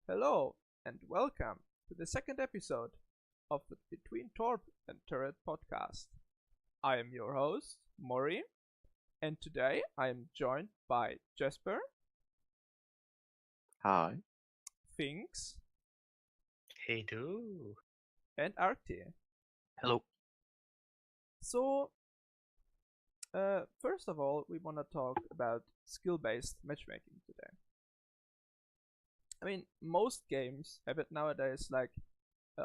Hello and welcome to the second episode of the Between Torp and Turret podcast. I am your host, Mori, and today I am joined by Jesper, Hi. Finx, Hey do. and Arcti. Hello. So, first of all, we want to talk about skill-based matchmaking today. I mean, most games have it nowadays, like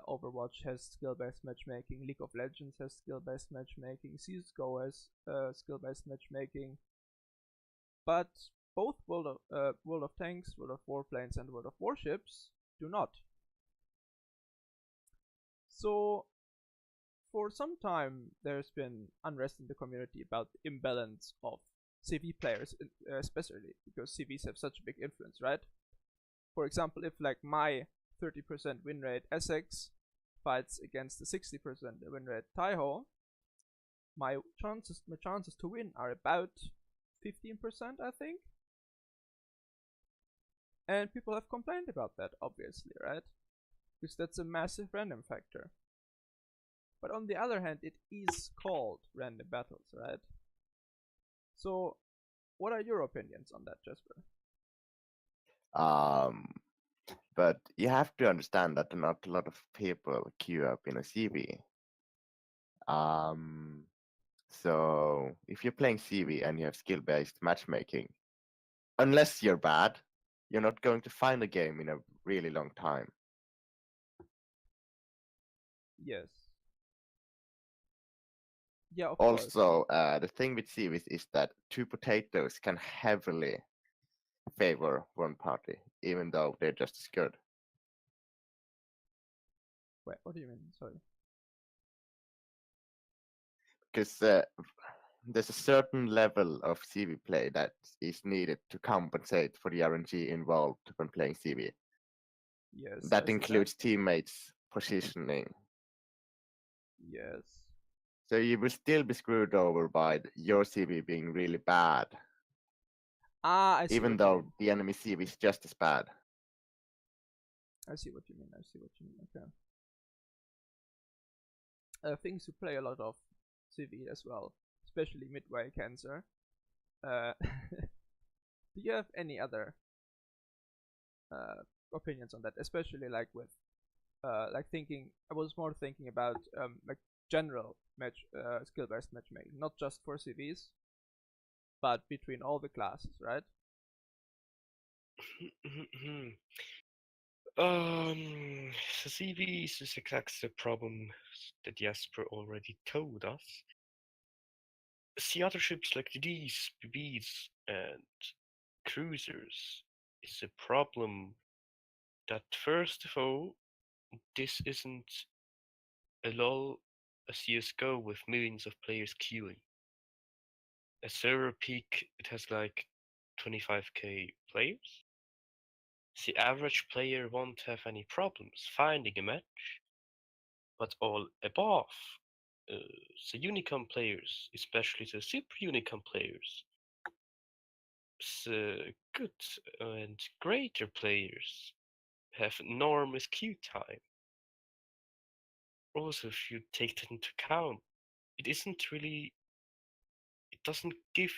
Overwatch has skill-based matchmaking, League of Legends has skill-based matchmaking, CSGO has skill-based matchmaking, but both World of Tanks, World of Warplanes, and World of Warships do not. So, for some time, there's been unrest in the community about the imbalance of CV players, especially because CVs have such a big influence, right? For example, if like my 30% win rate Essex fights against the 60% win rate Taiho, my chances to win are about 15%, I think. And people have complained about that, obviously, right? Because that's a massive random factor. But on the other hand, it is called random battles, right? So, what are your opinions on that, Jesper? But you have to understand that not a lot of people queue up in a CV. So if you're playing CV and you have skill-based matchmaking, unless you're bad, you're not going to find a game in a really long time. Yes. Yeah, of course. Also, the thing with CVs is that two potatoes can heavily favor one party, even though they're just as good. Wait, what do you mean? Sorry. Because there's a certain level of CV play that is needed to compensate for the RNG involved when playing CV. Yes. That includes teammates' positioning. Yes. So you will still be screwed over by your CV being really bad. I see. Even though the enemy CV is just as bad. I see what you mean. Okay. Things who play a lot of CV as well, especially midway cancer. Do you have any other opinions on that? Especially like with like thinking. I was more thinking about like general skill-based matchmaking, not just for CVs, but between all the classes, right? So CVs is exactly the problem that Jesper already told us. See, other ships like the Ds, BBs, and cruisers is a problem that first of all, this isn't a LoL, a CSGO with millions of players queuing. A server peak, it has like 25k players. The average player won't have any problems finding a match, but all above, the Unicom players, especially the Super Unicom players, the good and greater players have enormous queue time. Also, if you take that into account, it doesn't give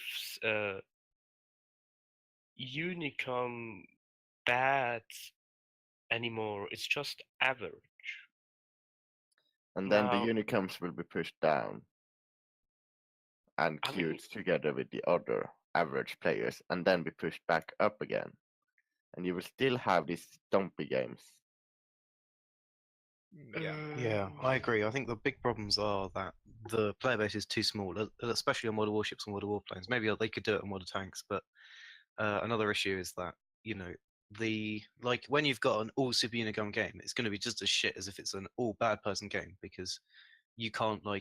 Unicom bad anymore. It's just average. And then the Now, Unicoms will be pushed down and queued together with the other average players and then be pushed back up again. And you will still have these dumpy games. Yeah, I agree. I think the big problems are that the player base is too small, especially on Modern Warships and Modern Warplanes. Maybe they could do it on Modern Tanks, but another issue is that, when you've got an all Super Unicom game, it's going to be just as shit as if it's an all bad person game, because you can't, the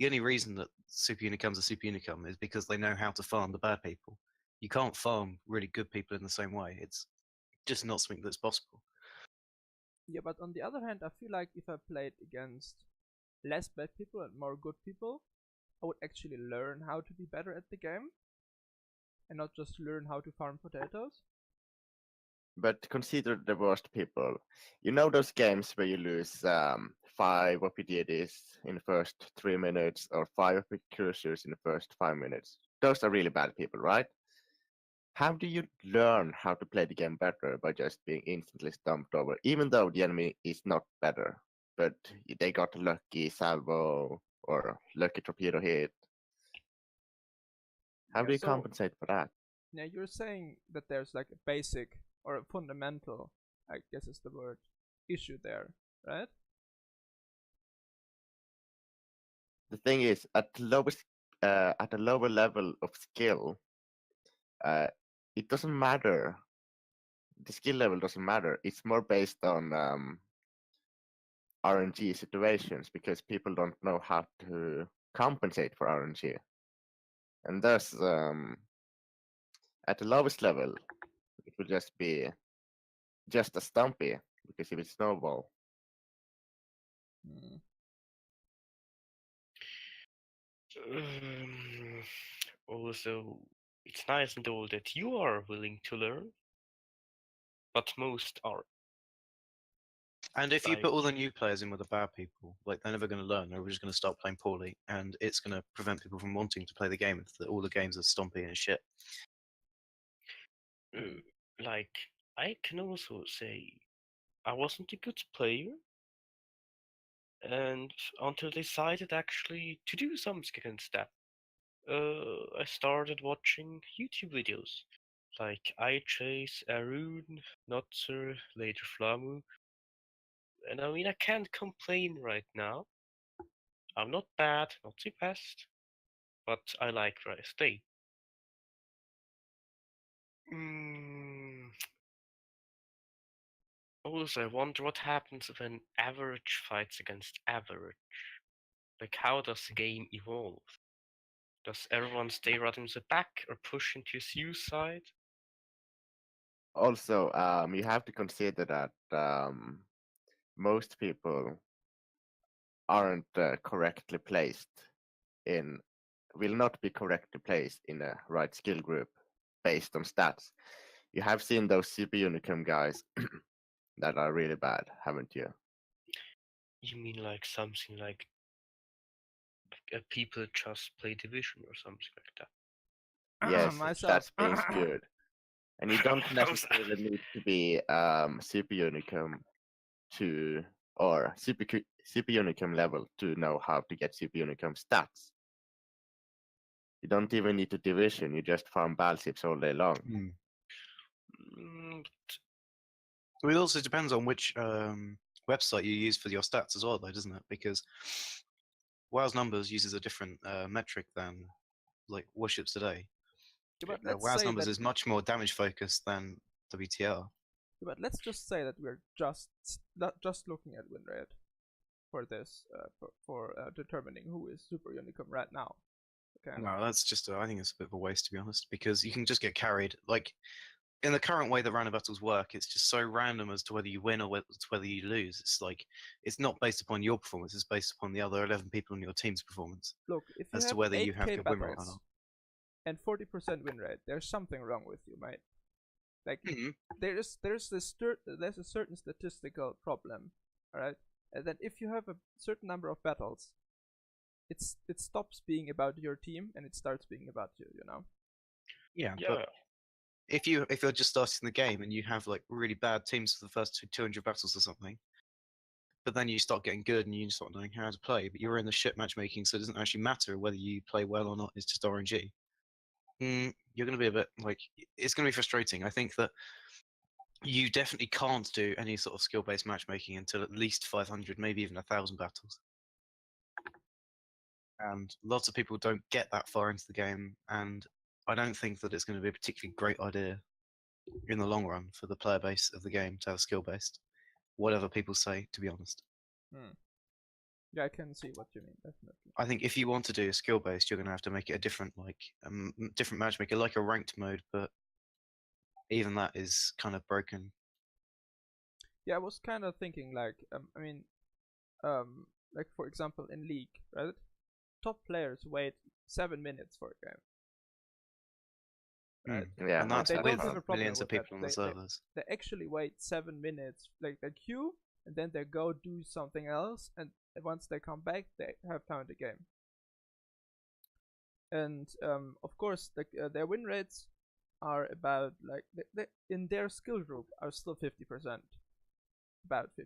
only reason that Super Unicom's a Super Unicom is because they know how to farm the bad people. You can't farm really good people in the same way. It's just not something that's possible. Yeah, but on the other hand, I feel like if I played against less bad people and more good people, I would actually learn how to be better at the game and not just learn how to farm potatoes. But consider the worst people. You know those games where you lose 5 OPDDs in the first 3 minutes or 5 cruisers in the first 5 minutes. Those are really bad people, right? How do you learn how to play the game better by just being instantly stumped over, even though the enemy is not better, but they got a lucky salvo or lucky torpedo hit? How do you So compensate for that? now you're saying that there's like a basic or a fundamental, I guess is the word, issue there, right? The thing is, at a lower level of skill, it doesn't matter. The skill level doesn't matter. It's more based on RNG situations because people don't know how to compensate for RNG, and thus at the lowest level, it will just be just a stumpy because if it's snowball. Hmm. Also, it's nice and all that you are willing to learn, but most are. And if you Like, put all the new players in with the bad people, like they're never going to learn. They're just going to start playing poorly, and it's going to prevent people from wanting to play the game if all the games are stompy and shit. like I can also say I wasn't a good player, and until I decided actually to do something against that, I started watching YouTube videos like iChase, Arun, Nutzer, later Flamu. And I mean, I can't complain right now. I'm not bad, not the best, but I like where I stay. Also, I wonder what happens when average fights against average. Like, how does the game evolve? Does everyone stay right in the back or push into a suicide? Also, you have to consider that most people aren't correctly placed in, will not be correctly placed in a right skill group based on stats. You have seen those Super Unicum guys that are really bad, haven't you? You mean like something like people just play Division or something like that? Yes, Myself. stats being skewed. And you don't I'm sorry. necessarily need to be Super Unicum to, or Super Unicum level to know how to get Super Unicum stats. You don't even need to division, you just farm battleships all day long. It also depends on which website you use for your stats as well, though, doesn't it? Because WoW's numbers uses a different metric than like Warships today. But let's WoW's say numbers that, is much more damage focused than WTR. but let's just say that we're just looking at win rate for this, for determining who is Super Unicum right now. Okay. No, that's just I think it's a bit of a waste, to be honest, because you can just get carried. Like in the current way that random battles work, it's just so random as to whether you win or whether you lose. It's like it's not based upon your performance; it's based upon the other 11 people in your team's performance Look, if you as to have whether you have 8K good win rate or battles not. and 40% win rate, there's something wrong with you, mate. Like Mhm. there's a certain statistical problem, all right? And then if you have a certain number of battles, it stops being about your team and it starts being about you. You know? Yeah, Yeah, but if you're just starting the game and you have like really bad teams for the first 200 battles or something, but then you start getting good and you start knowing how to play, but you're in the shit matchmaking, so it doesn't actually matter whether you play well or not. It's just RNG. You're going to be a bit like it's going to be frustrating. I think that you definitely can't do any sort of skill-based matchmaking until at least 500, maybe even 1,000 battles. And lots of people don't get that far into the game, and I don't think that it's going to be a particularly great idea in the long run for the player base of the game to have skill-based. Whatever people say, to be honest. Yeah, I can see what you mean, definitely. I think if you want to do a skill-based, you're going to have to make it a different, like, different matchmaker, like a ranked mode, but even that is kind of broken. Yeah, I was kind of thinking like, like for example in League, right? Top players wait 7 minutes for a game. right? Yeah, And And that's they that's don't with have a problem millions of with that. people on the servers. They actually wait 7 minutes, like they queue, and then they go do something else, and once they come back, they have found the game. And of course, their win rates are about like they in their skill group are still 50%, about 50%,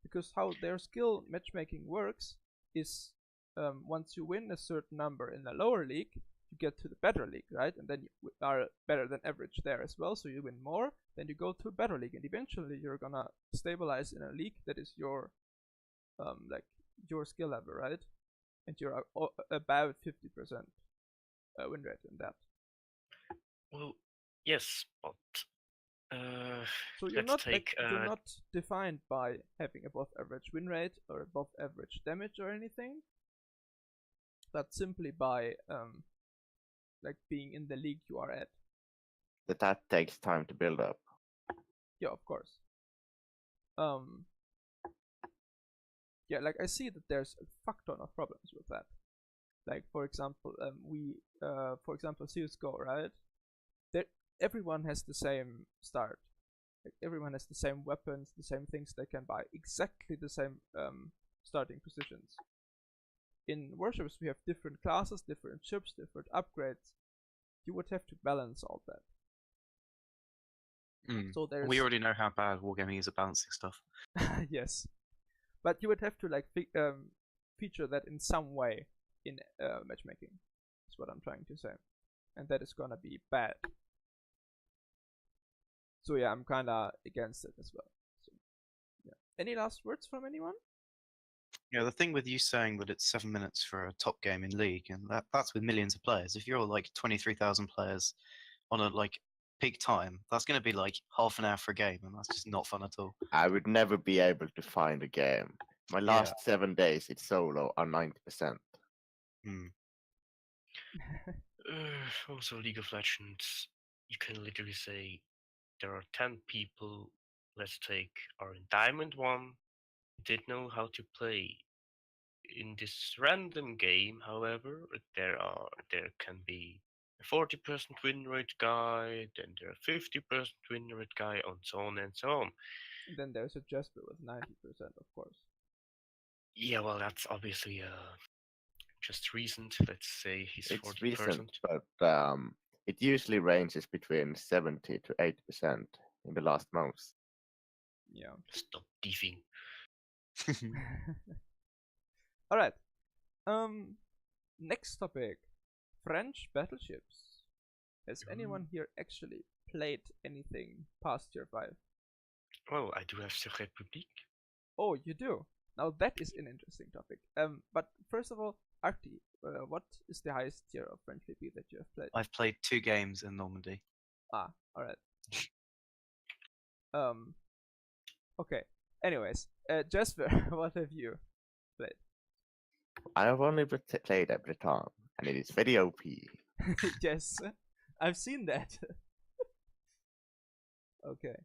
because how their skill matchmaking works is once you win a certain number in the lower league, you get to the better league, right? And then you are better than average there as well, so you win more. Then you go to a better league, and eventually you're gonna stabilize in a league that is your like your skill level, right? And you're about 50% win rate in that. Well, yes, but So you're let's not take you're not defined by having above average win rate or above average damage or anything, but simply by like being in the league you are at. that takes time to build up. Yeah, of course. Yeah, like I see that there's a fuck ton of problems with that. Like for example, for example CS:GO, right? There, everyone has the same start. Like everyone has the same weapons, the same things they can buy, exactly the same starting positions. In warships, we have different classes, different ships, different upgrades. You would have to balance all that. So there's We already know how bad wargaming is at balancing stuff. yes, but you would have to like feature that in some way in matchmaking. That's what I'm trying to say, and that is gonna be bad. So yeah, I'm kinda against it as well. So, yeah. Any last words from anyone? Yeah, the thing with you saying that it's 7 minutes for a top game in League, and that's with millions of players. If you're like 23,000 players on a like peak time, that's going to be like half an hour for a game, and that's just not fun at all. I would never be able to find a game. My last 7 days, it's solo are 90%. Also, League of Legends, you can literally say there are 10 people. Let's take are in Diamond 1, did know how to play. In this random game, however, there can be a 40% win rate guy, then there are 50% win rate guy, and so on and so on. And then there's a Jesper with 90%, of course. Yeah, well, that's obviously just recent. Let's say he's It's 40%. recent, but it usually ranges between 70 to 80% in the last months. Yeah. Stop beefing. All right. Next topic: French battleships. Has anyone here actually played anything past tier 5? Well, I do have the Republique. Oh, you do. Now that is an interesting topic. But first of all, Arcti, what is the highest tier of French VP that you have played? I've played 2 games in Normandy. Ah, all right. Okay. Anyways, Jesper, what have you played? I have only played at Breton, and it is very OP. Yes, I've seen that. Okay.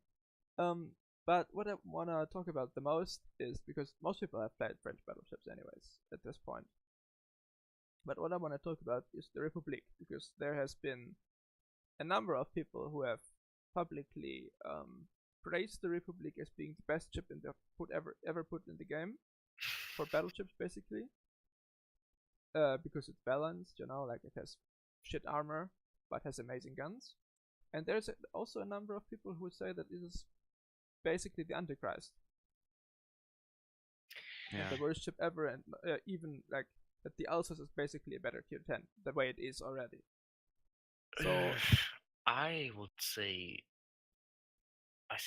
But what I wanna talk about the most is because most people have played French battleships anyways at this point. But what I wanna talk about is the Republique, because there has been a number of people who have publicly praised the Republique as being the best ship in the ever put in the game for battleships, basically. Because it's balanced, you know, like it has shit armor but has amazing guns. And there's also a number of people who say that it is basically the Antichrist. Yeah. And the worst ship ever, and even like that the Alsace is basically a better tier 10, the way it is already. So I would say I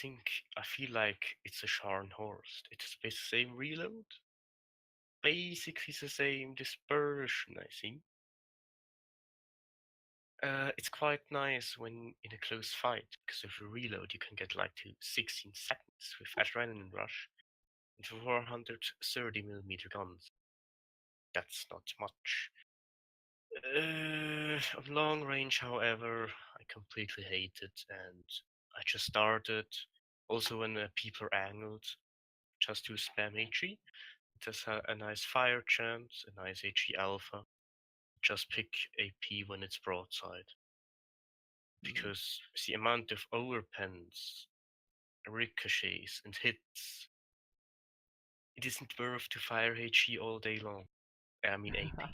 feel like it's a Scharnhorst. It's the same reload, basically the same dispersion, I think. It's quite nice when in a close fight, because if you reload, you can get like to 16 seconds with adrenaline rush and 430mm guns. That's not much. On long range, however, I completely hate it, and I just started. Also, when people are angled, just to spam HE. It has a nice fire chance, a nice HE alpha. Just pick AP when it's broadside. because the amount of overpens, ricochets, and hits, it isn't worth to fire HE all day long. I mean AP.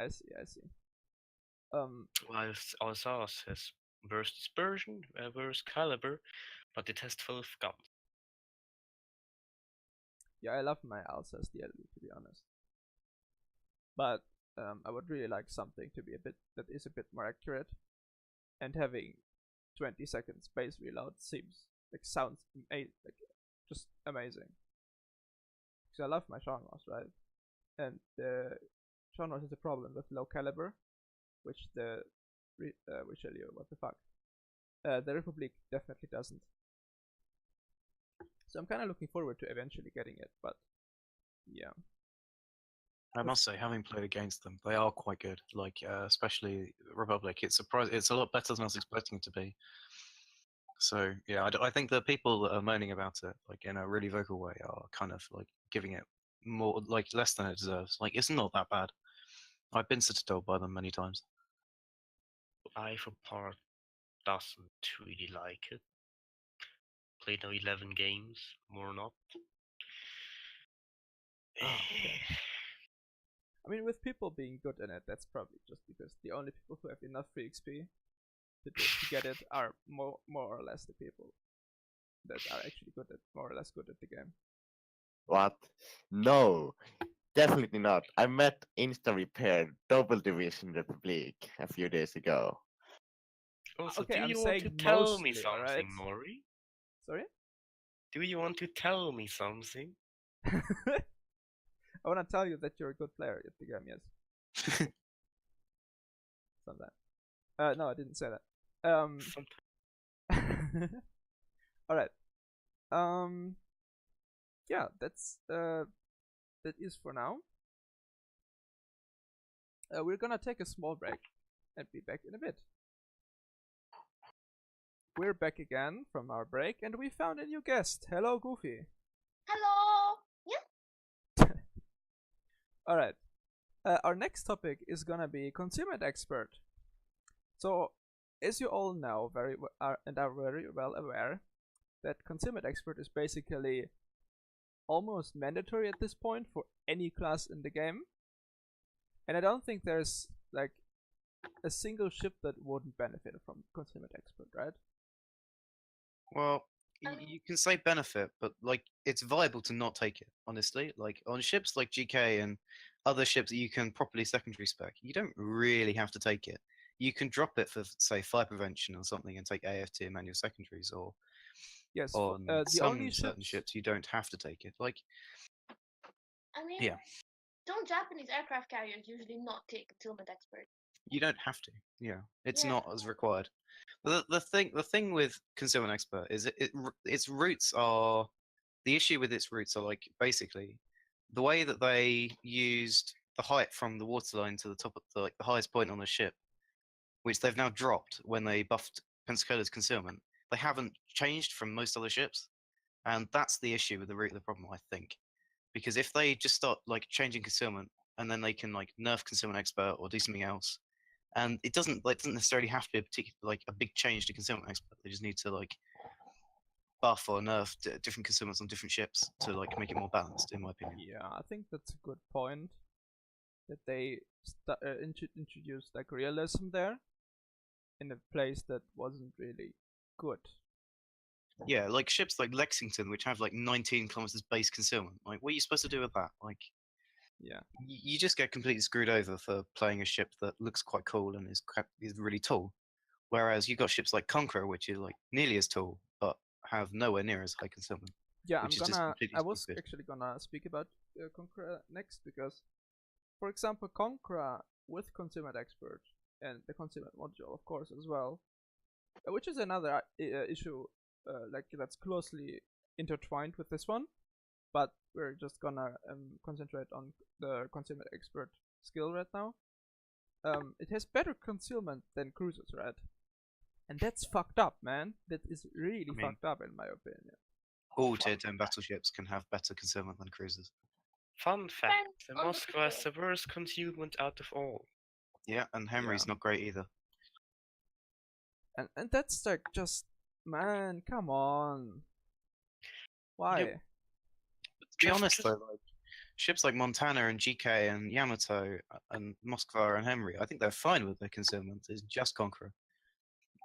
I see. Whilst Alsace has worse dispersion, worse caliber, but it has 12 guns. Yeah, I love my Alsace DLV, to be honest. But I would really like something to be that is a bit more accurate, and having 20 seconds space reload sounds just amazing. Because I love my genres, right? And the genres has a problem with low caliber, which what the fuck? The Republique definitely doesn't. So I'm kind of looking forward to eventually getting it, but yeah. I must say, having played against them, they are quite good. Like, especially Republic, it's a lot better than I was expecting it to be. So yeah, I think the people that are moaning about it, like in a really vocal way, are kind of like giving it more, like less than it deserves. Like, it's not that bad. I've been citadelled by them many times. I, for part, doesn't really like it. Played now 11 games, more not. Okay. I mean, with people being good in it, that's probably just because the only people who have enough free XP to get it are more or less the people that are actually more or less good at the game. What? No, definitely not. I met Insta Repair Double Division Republique a few days ago. Also, Okay, do I'm you want to saying tell me mostly, something, alright? Mori? Sorry? Do you want to tell me something? I want to tell you that you're a good player at the game, yes. Sometimes. No, I didn't say that. Alright. Yeah, that is for now. We're gonna take a small break and be back in a bit. We're back again from our break, and we found a new guest. Hello, Goofi. Hello. Yeah. Alright. Our next topic is gonna be Concealment Expert. So, as you all know are very well aware, that Concealment Expert is basically almost mandatory at this point for any class in the game. And I don't think there's like a single ship that wouldn't benefit from Concealment Expert, right? Well, you can say benefit, but like it's viable to not take it. Honestly, like on ships like GK and other ships that you can properly secondary spec, you don't really have to take it. You can drop it for, say, fire prevention or something, and take AFT and manual secondaries, or yes, on the some only certain ships you don't have to take it. Like, I mean, yeah, don't Japanese aircraft carriers usually not take Concealment Expert? you don't have to. Yeah, it's Yeah. not as required. The thing with Concealment Expert is its roots are the issue with its roots are like basically the way that they used the height from the waterline to the top of the highest point on the ship, which they've now dropped when they buffed Pensacola's concealment. They haven't changed from most other ships, and that's the issue with the root of the problem, I think. Because if they just start like changing concealment, and then they can like nerf Concealment Expert or do something else, and it doesn't necessarily have to be a particular like a big change to Concealment Expert. They just need to like buff or nerf different concealments on different ships to like make it more balanced, in my opinion. Yeah, I think that's a good point. That they introduced like realism there in a place that wasn't really good. Yeah, like ships like Lexington, which have like 19 kilometers base concealment. Like, what are you supposed to do with that? Like, yeah, you just get completely screwed over for playing a ship that looks quite cool and is really tall. Whereas you got ships like Conqueror, which is like nearly as tall, but have nowhere near as high concealment. Yeah, I was stupid. actually gonna speak about Conqueror next because, for example, Conqueror with Concealment Expert and the Concealment module, of course, as well, which is another issue like that's closely intertwined with this one, but we're just gonna concentrate on the Concealment Expert skill right now. It has better concealment than cruisers, right? And that's fucked up, man. That is really fucked up in my opinion. All tier 10 battleships can have better concealment than cruisers. Fun fact, the on the Moskva has skill. the worst concealment out of all. Yeah, and Henry's not great either. And that's like just, man, come on. Why? know, To be Just- honest just- though, like ships like Montana and GK and Yamato and Moskva and Henry, I think they're fine with their concealment. It's just Conqueror.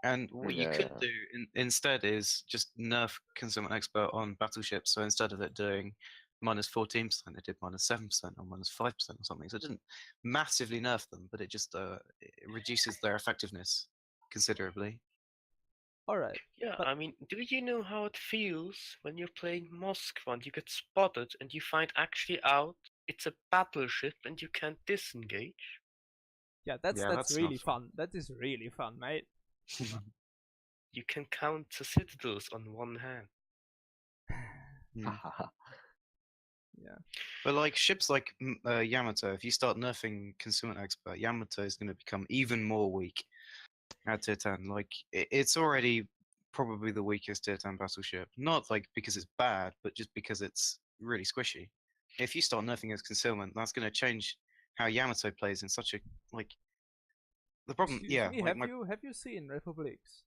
And what you could Yeah. do instead is just nerf Concealment Expert on battleships. So instead of it doing minus 14%, it did minus 7% or minus 5% or something. So it didn't massively nerf them, but it just it reduces their effectiveness considerably. Alright. Yeah, But- I mean, do you know how it feels when you're playing Moskva and you get spotted and you find actually out it's a battleship and you can't disengage? Yeah, that's Yeah, that's really not fun. fun. That is really fun, mate. You can count the citadels on one hand. Mm. Yeah. But like ships like Yamato, if you start nerfing Concealment Expert, Yamato is going to become even more weak at tier 10. Like it's already probably the weakest tier 10 battleship. Not like because it's bad, but just because it's really squishy. If you start nerfing its concealment, that's going to change how Yamato plays in such a like. The problem, Excuse yeah, me, like have you seen Republiques?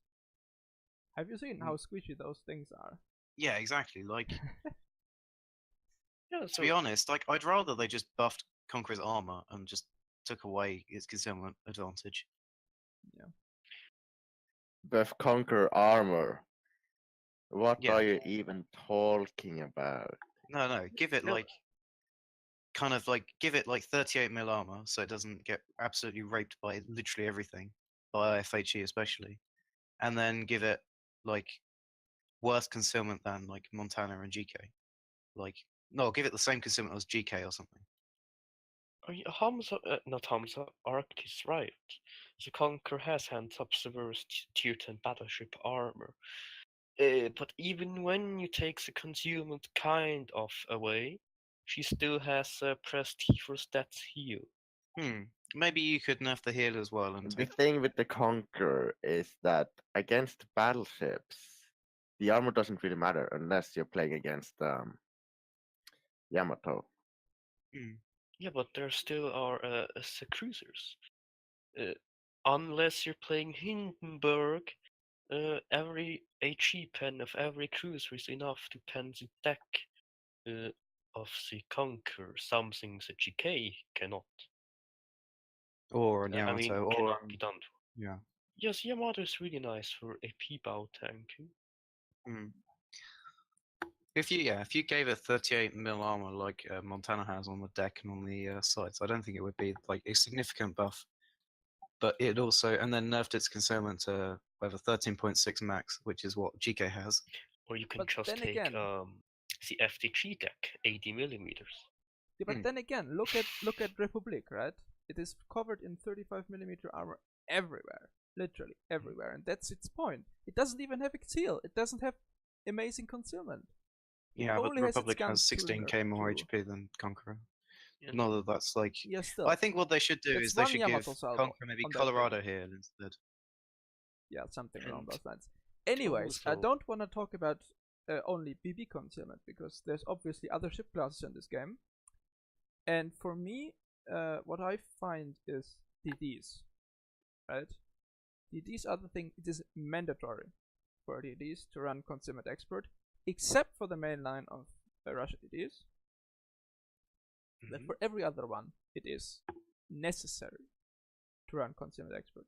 Have you seen how squishy those things are? yeah, exactly. Like Yeah, to be honest, like I'd rather they just buffed Conqueror's armor and just took away its concealment advantage. Buff Conquer armor. What Yeah. are you even talking about? No, give it No. like kind of like give it like 38 mil armor so it doesn't get absolutely raped by literally everything, by FHE especially, and then give it like worse concealment than like Montana and GK. Like no, give it the same concealment as GK or something. Hamza, not Hamza, Arcti is right. The Conqueror has hands up severe tier 10 battleship armor. But even when you take the concealment kind of away, she still has prestige for stats heal. Maybe you could nerf the heal as well and The take thing with the Conqueror is that against battleships, the armor doesn't really matter unless you're playing against Yamato. Yeah, but there still are the cruisers. Unless you're playing Hindenburg, every HE pen of every cruiser is enough to pen the deck of the Conqueror, something the GK cannot. or on I mean, Yamato or cannot be done. yeah. Yes, Yamato is really nice for AP bow tanking. If you gave it 38 mil armor like Montana has on the deck and on the sides, I don't think it would be like a significant buff. But it also and then nerfed its concealment to whatever 13.6 max, which is what GK has. Or you can But just then take again- the FTG deck, 80 millimeters. Yeah, but then again, look at Republique, right? It is covered in 35mm armor everywhere, literally everywhere, and that's its point. It doesn't even have a seal. It doesn't have amazing concealment. Yeah, but only the has its Republic guns has to 16k more to- HP than Conqueror. Yeah. Not that that's like. Yeah, still. I think what they should do That's is they one should Yamato give salvo Conqueror maybe on that Colorado thing. heal instead. Yeah, something along And those lines. Anyways, I also- don't want to talk about only BB concealment because there's obviously other ship classes in this game. And for me, what I find is DDs, right? DDs are the thing. It is mandatory for DDs to run Concealment Expert, except for the main line of Russian DDs. But for every other one, it is necessary to run Concealment Expert.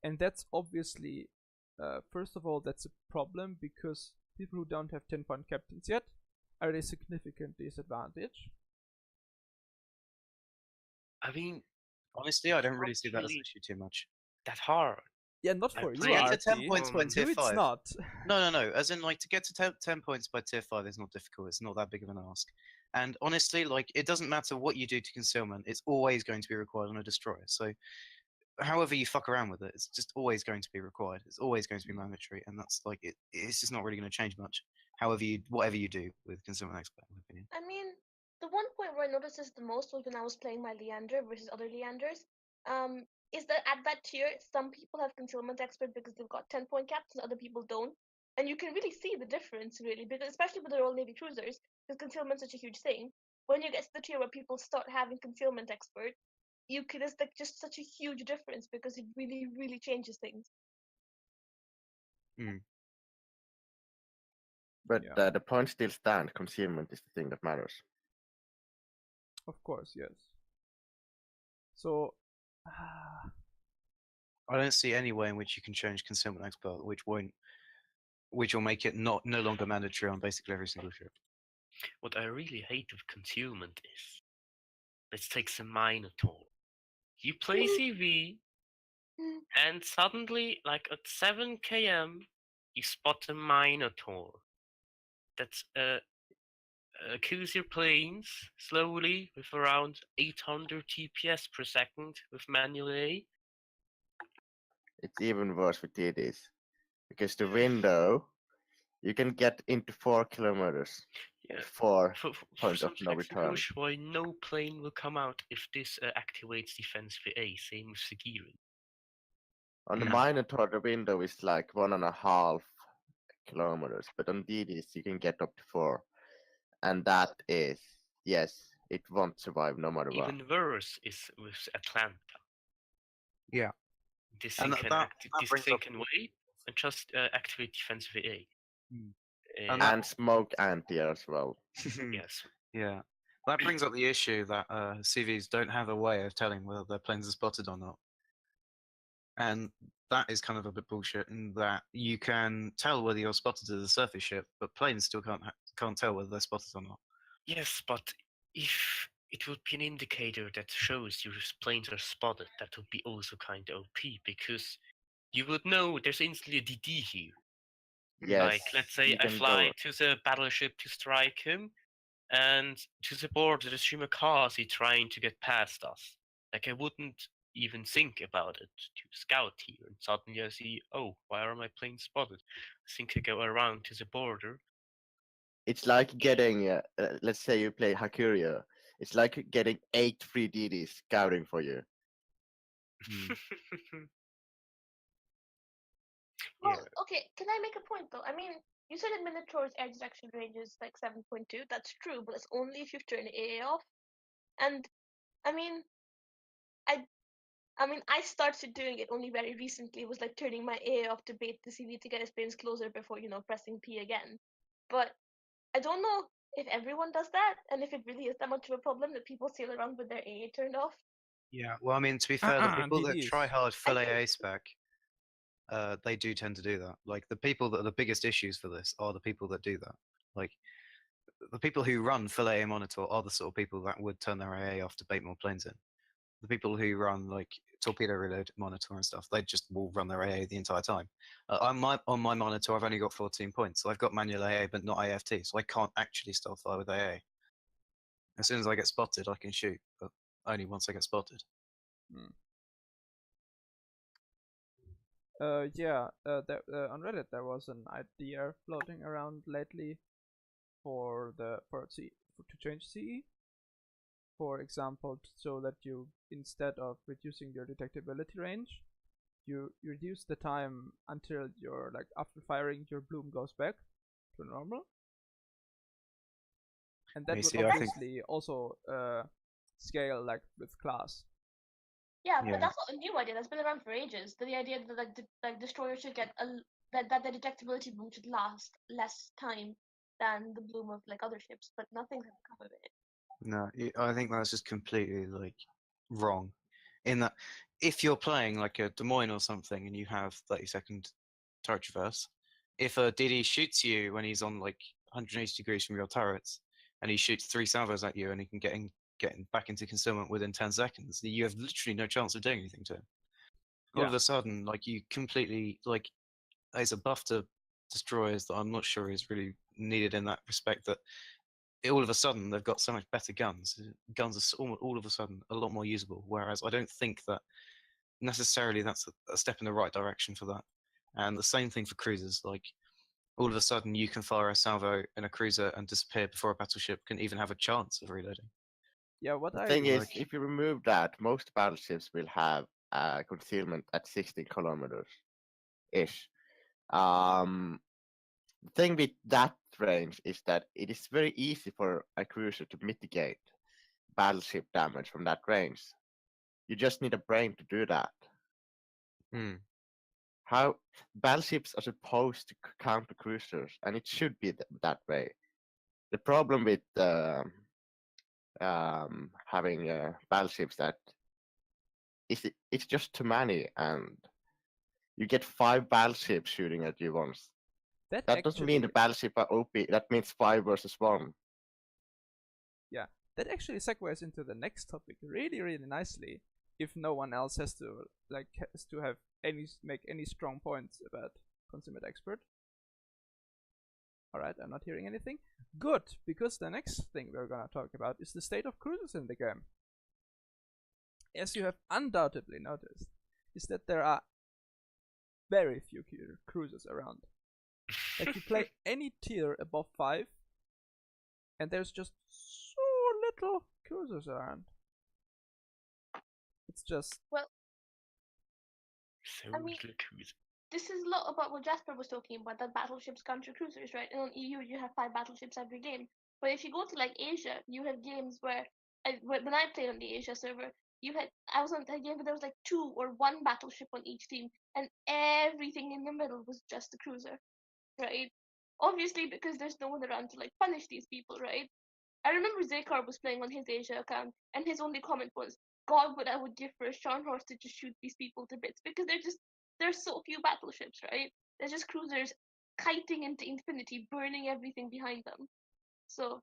And that's obviously, first of all, that's a problem because people who don't have 10-point captains yet are at a significant disadvantage. I mean, Honestly, I don't really see that as an really- issue too much. that hard. Yeah, not I for you, played- To get to 10 Arcti. points by on tier You, it's 5. not. No. As in, like, to get to 10 points by tier 5 is not difficult. It's not that big of an ask. And honestly, like, it doesn't matter what you do to concealment, it's always going to be required on a destroyer. So, however you fuck around with it, it's just always going to be required. It's always going to be mandatory. And that's, like, it's just not really going to change much. Whatever you do with Concealment Expert, in my opinion. I mean, the one point where I noticed this the most was when I was playing my Leander versus other Leanders. Is that at that tier, some people have Concealment Expert because they've got 10-point caps and other people don't. And you can really see the difference, really, because especially with the Royal Navy cruisers, because concealment's such a huge thing. When you get to the tier where people start having Concealment Expert, it's like just such a huge difference because it really, really changes things. But Yeah. the point still stands. Concealment is the thing that matters. Of course, yes. So, I don't see any way in which you can change Concealment Expert, which will make it no longer mandatory on basically every single ship. What I really hate with concealment is, let's take some Minotaur. You play CV, and suddenly, like at 7 km, you spot a Minotaur. That's cruise your planes slowly with around 800 TPS per second with manual A. It's even worse with TDs. Because the window, you can get into 4 kilometers. Yeah. 4 For point of something no like return. Goshwai, no plane will come out if this activates defense VA. Same with Sigirin. On the Mm. Minotaur, the window is like 1.5 kilometers, but on DDs you can get up to 4, and that is, yes, it won't survive no matter what. Even worse is with Atlanta. Yeah. This And thing that brings up- can wait and just activate defense VA. And And smoke anti as well. Yes. Yeah. That brings up the issue that CVs don't have a way of telling whether their planes are spotted or not. And that is kind of a bit bullshit in that you can tell whether you're spotted as a surface ship, but planes still can't tell whether they're spotted or not. Yes, but if it would be an indicator that shows your planes are spotted, that would be also kind of OP, because you would know there's instantly a DD here. Yes. Like, let's say you I can fly go. to the battleship to strike him, and to the border there's Shimakaze trying to get past us. Like, I wouldn't even think about it to scout here, and suddenly I see, oh, why are my planes spotted? I think I go around to the border. It's like getting, let's say you play Hakuria. It's like getting 8 free DDs scouting for you. Well, okay, can I make a point though? I mean, you said that Minotaur's air detection range is like 7.2. That's true, but it's only if you turn AA off. And I mean, I started doing it only very recently. It was like turning my AA off to bait the CV to get his planes closer before, pressing P again. But I don't know if everyone does that, and if it really is that much of a problem that people sail around with their AA turned off. Yeah. Well, I mean, to be fair, the people that DDs. try hard full I think- AA spec, they do tend to do that. Like the people that are the biggest issues for this are the people that do that. Like the people who run full AA monitor are the sort of people that would turn their AA off to bait more planes in. The people who run like torpedo reload monitor and stuff, they just will run their AA the entire time. On my monitor, I've only got 14 points, so I've got manual AA but not AFT, so I can't actually stealth fire with AA. As soon as I get spotted, I can shoot, but only once I get spotted. Yeah, on Reddit there was an idea floating around lately to change CE. For example, so that you, instead of reducing your detectability range, you reduce the time until your, like, after firing, your bloom goes back to normal. And that would see, I think- obviously also scale like with class. Yeah, Yeah. but that's not a new idea. That's been around for ages. The idea that like destroyers should get that the detectability bloom should last less time than the bloom of like other ships, but nothing's come of it. No, I think that's just completely like wrong. In that, if you're playing like a Des Moines or something and you have 30-second turret traverse, if a DD shoots you when he's on like 180 degrees from your turrets, and he shoots 3 salvos at you and he can get back into concealment within 10 seconds, you have literally no chance of doing anything to him. All of a sudden, like you completely like there's a buff to destroyers that I'm not sure is really needed in that respect. That all of a sudden they've got so much better guns. Guns are all of a sudden a lot more usable. Whereas I don't think that necessarily that's a step in the right direction for that. And the same thing for cruisers. Like all of a sudden you can fire a salvo in a cruiser and disappear before a battleship can even have a chance of reloading. Yeah, what The thing is, like, if you remove that, most battleships will have concealment at 16 kilometers ish. The thing with that range is that it is very easy for a cruiser to mitigate battleship damage from that range. You just need a brain to do that. how battleships are supposed to counter cruisers, and it should be that way. The problem with having battleships that it's just too many, and you get 5 battleships shooting at you once. That doesn't mean the battleship are OP. That means 5 versus 1. Yeah, that actually segues into the next topic really, really nicely. If no one else has to make any strong points about Concealment Expert. Alright, I'm not hearing anything. Good, because the next thing we're gonna talk about is the state of cruisers in the game. As you have undoubtedly noticed, is that there are very few cruisers around. Like, you play any tier above 5, and there's just so little cruisers around. It's just... Well, So I mean, little cruiser. this is a lot about what Jasper was talking about, that battleships counter cruisers, right? And on EU, you have 5 battleships every game. But if you go to like Asia, you have games where, when I played on the Asia server, I was on a game where there was like 2 or 1 battleship on each team, and everything in the middle was just a cruiser, right? Obviously, because there's no one around to like punish these people, right? I remember Zakar was playing on his Asia account, and his only comment was, "God, what I would give for a Scharnhorst to just shoot these people to bits," because there's so few battleships, right? They're just cruisers kiting into infinity, burning everything behind them. So,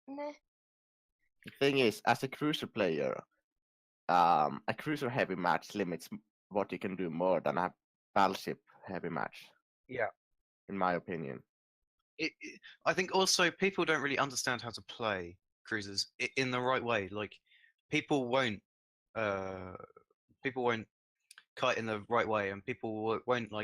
meh. The thing is, as a cruiser player, a cruiser heavy match limits what you can do more than a battleship heavy match. Yeah. In my opinion. I think also people don't really understand how to play cruisers in the right way. Like, people won't kite in the right way, and people won't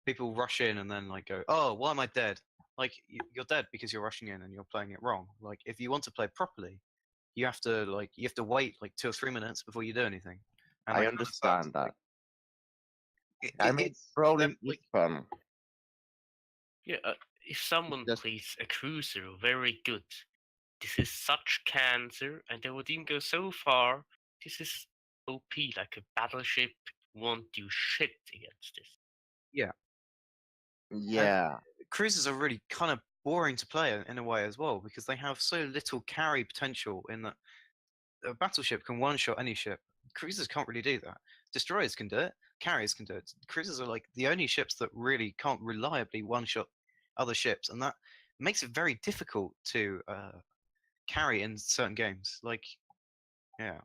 people rush in and then like go, "Oh, why am I dead?" Like, you're dead because you're rushing in and you're playing it wrong. Like, if you want to play properly, you have to wait like 2 or 3 minutes before you do anything. And I understand that. I mean, it's probably fun. Yeah, if someone plays a cruiser very good, this is such cancer, and they would even go so far, this is OP, like a battleship won't do shit against this. Yeah. Yeah. And cruisers are really kind of boring to play in a way as well, because they have so little carry potential in that a battleship can one-shot any ship. Cruisers can't really do that. Destroyers can do it. Carriers can do it. Cruisers are like the only ships that really can't reliably one-shot other ships, and that makes it very difficult to carry in certain games. Like, yeah.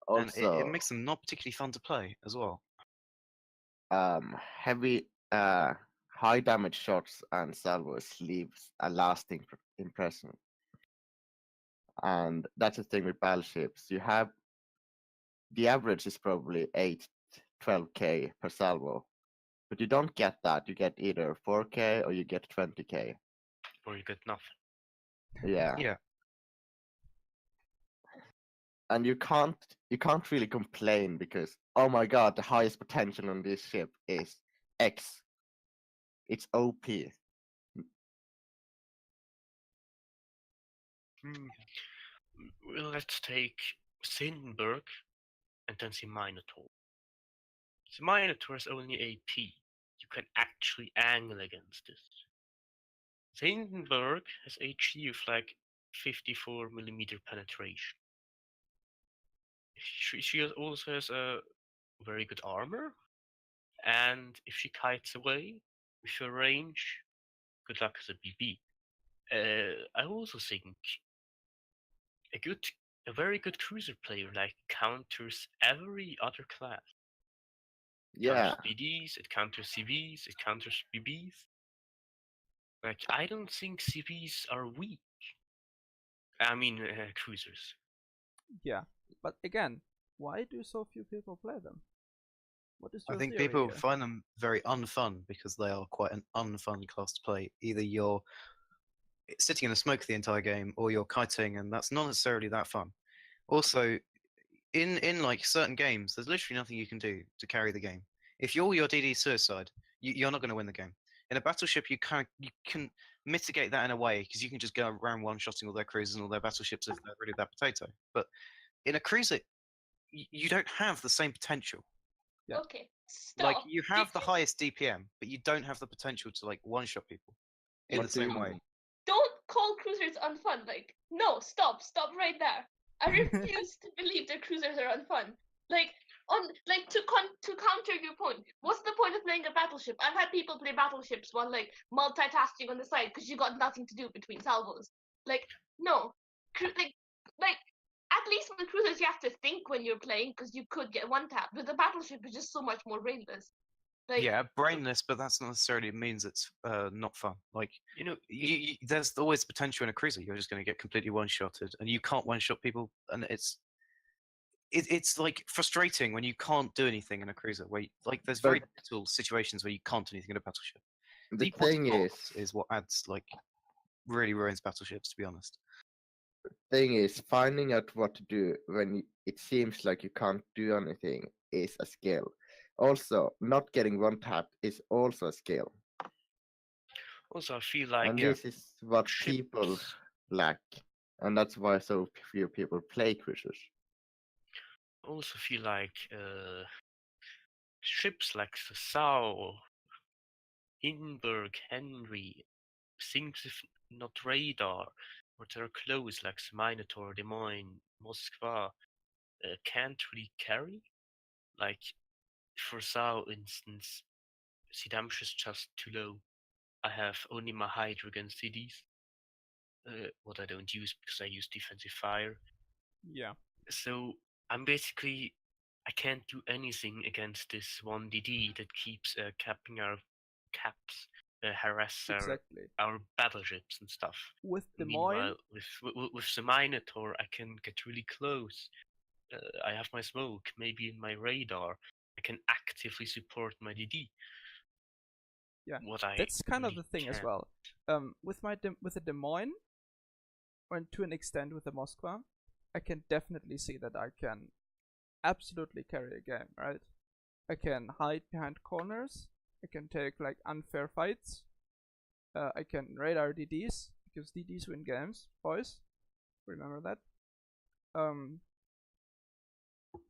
Also, and it makes them not particularly fun to play as well. Heavy, high damage shots and salvos leaves a lasting impression. And that's the thing with battleships. You have the average is probably 8-12k per salvo, but you don't get that. You get either 4k or you get 20k. Or you get nothing. Yeah. Yeah. And you can't really complain because, oh my god, the highest potential on this ship is X. It's OP. Well, let's take Sinberg and then the Minotaur. The Minotaur is only AP. You can actually angle against this. Sinberg has HE of like 54mm penetration. She also has a very good armor, and if she kites away with her range, good luck as a BB. I also think a very good cruiser player like counters every other class. Yeah. Counters BDs, it counters CVs, it counters BBs. Like, I don't think CVs are weak. I mean, cruisers. Yeah, but again, why do so few people play them? What is your I think theory people here? find them very unfun because they are quite an unfun class to play. Either you're sitting in the smoke the entire game, or you're kiting, and that's not necessarily that fun. Also, in like certain games, there's literally nothing you can do to carry the game. If your DD suicide, you're not going to win the game. In a battleship, you can mitigate that in a way because you can just go around one-shotting all their cruisers and all their battleships if they're really that potato. But in a cruiser, you don't have the same potential. Yeah. Okay, stop. Like you have the Did highest DPM, but you don't have the potential to like one-shot people in you the same don't- way. Don't call cruisers unfun. Like, no, stop right there. I refuse to believe that cruisers are unfun. Like, to counter your point, what's the point of playing a battleship? I've had people play battleships while like multitasking on the side because you got nothing to do between salvos. Like, no, like at least with cruisers you have to think when you're playing because you could get one tap. But the battleship is just so much more brainless. Like, Yeah, brainless, but that's not necessarily means it's not fun. Like You know, there's always potential in a cruiser. You're just going to get completely one-shotted, and you can't one-shot people, and it's like frustrating when you can't do anything in a cruiser. Where like there's very little situations where you can't do anything in a battleship. The Deep water thing torps is what adds like really ruins battleships, to be honest. finding out what to do when it seems like you can't do anything is a skill. Also, not getting one tap is also a skill. also I feel like And this is what ships- people lack. And that's why so few people play cruisers. also feel like ships like the Sao, Hindenburg, Henry, things if not radar, or they're close like the Minotaur, Des Moines, Moskva, can't really carry. Like for Sao instance, the damage is just too low. I have only my Hydra against CDs, what I don't use because I use defensive fire. Yeah. So I'm basically, I can't do anything against this 1DD that keeps capping our caps, harass Exactly. our battleships and stuff. With Des Meanwhile, Moines, with the Minotaur, I can get really close. I have my smoke, maybe in my radar. I can actively support my DD. Yeah, What I that's kind of really the thing as can't. well. With the Des Moines, and to an extent with the Moskva, I can definitely see that I can absolutely carry a game, right? I can hide behind corners. I can take like unfair fights. I can radar DDs because DDs win games, boys. Remember that.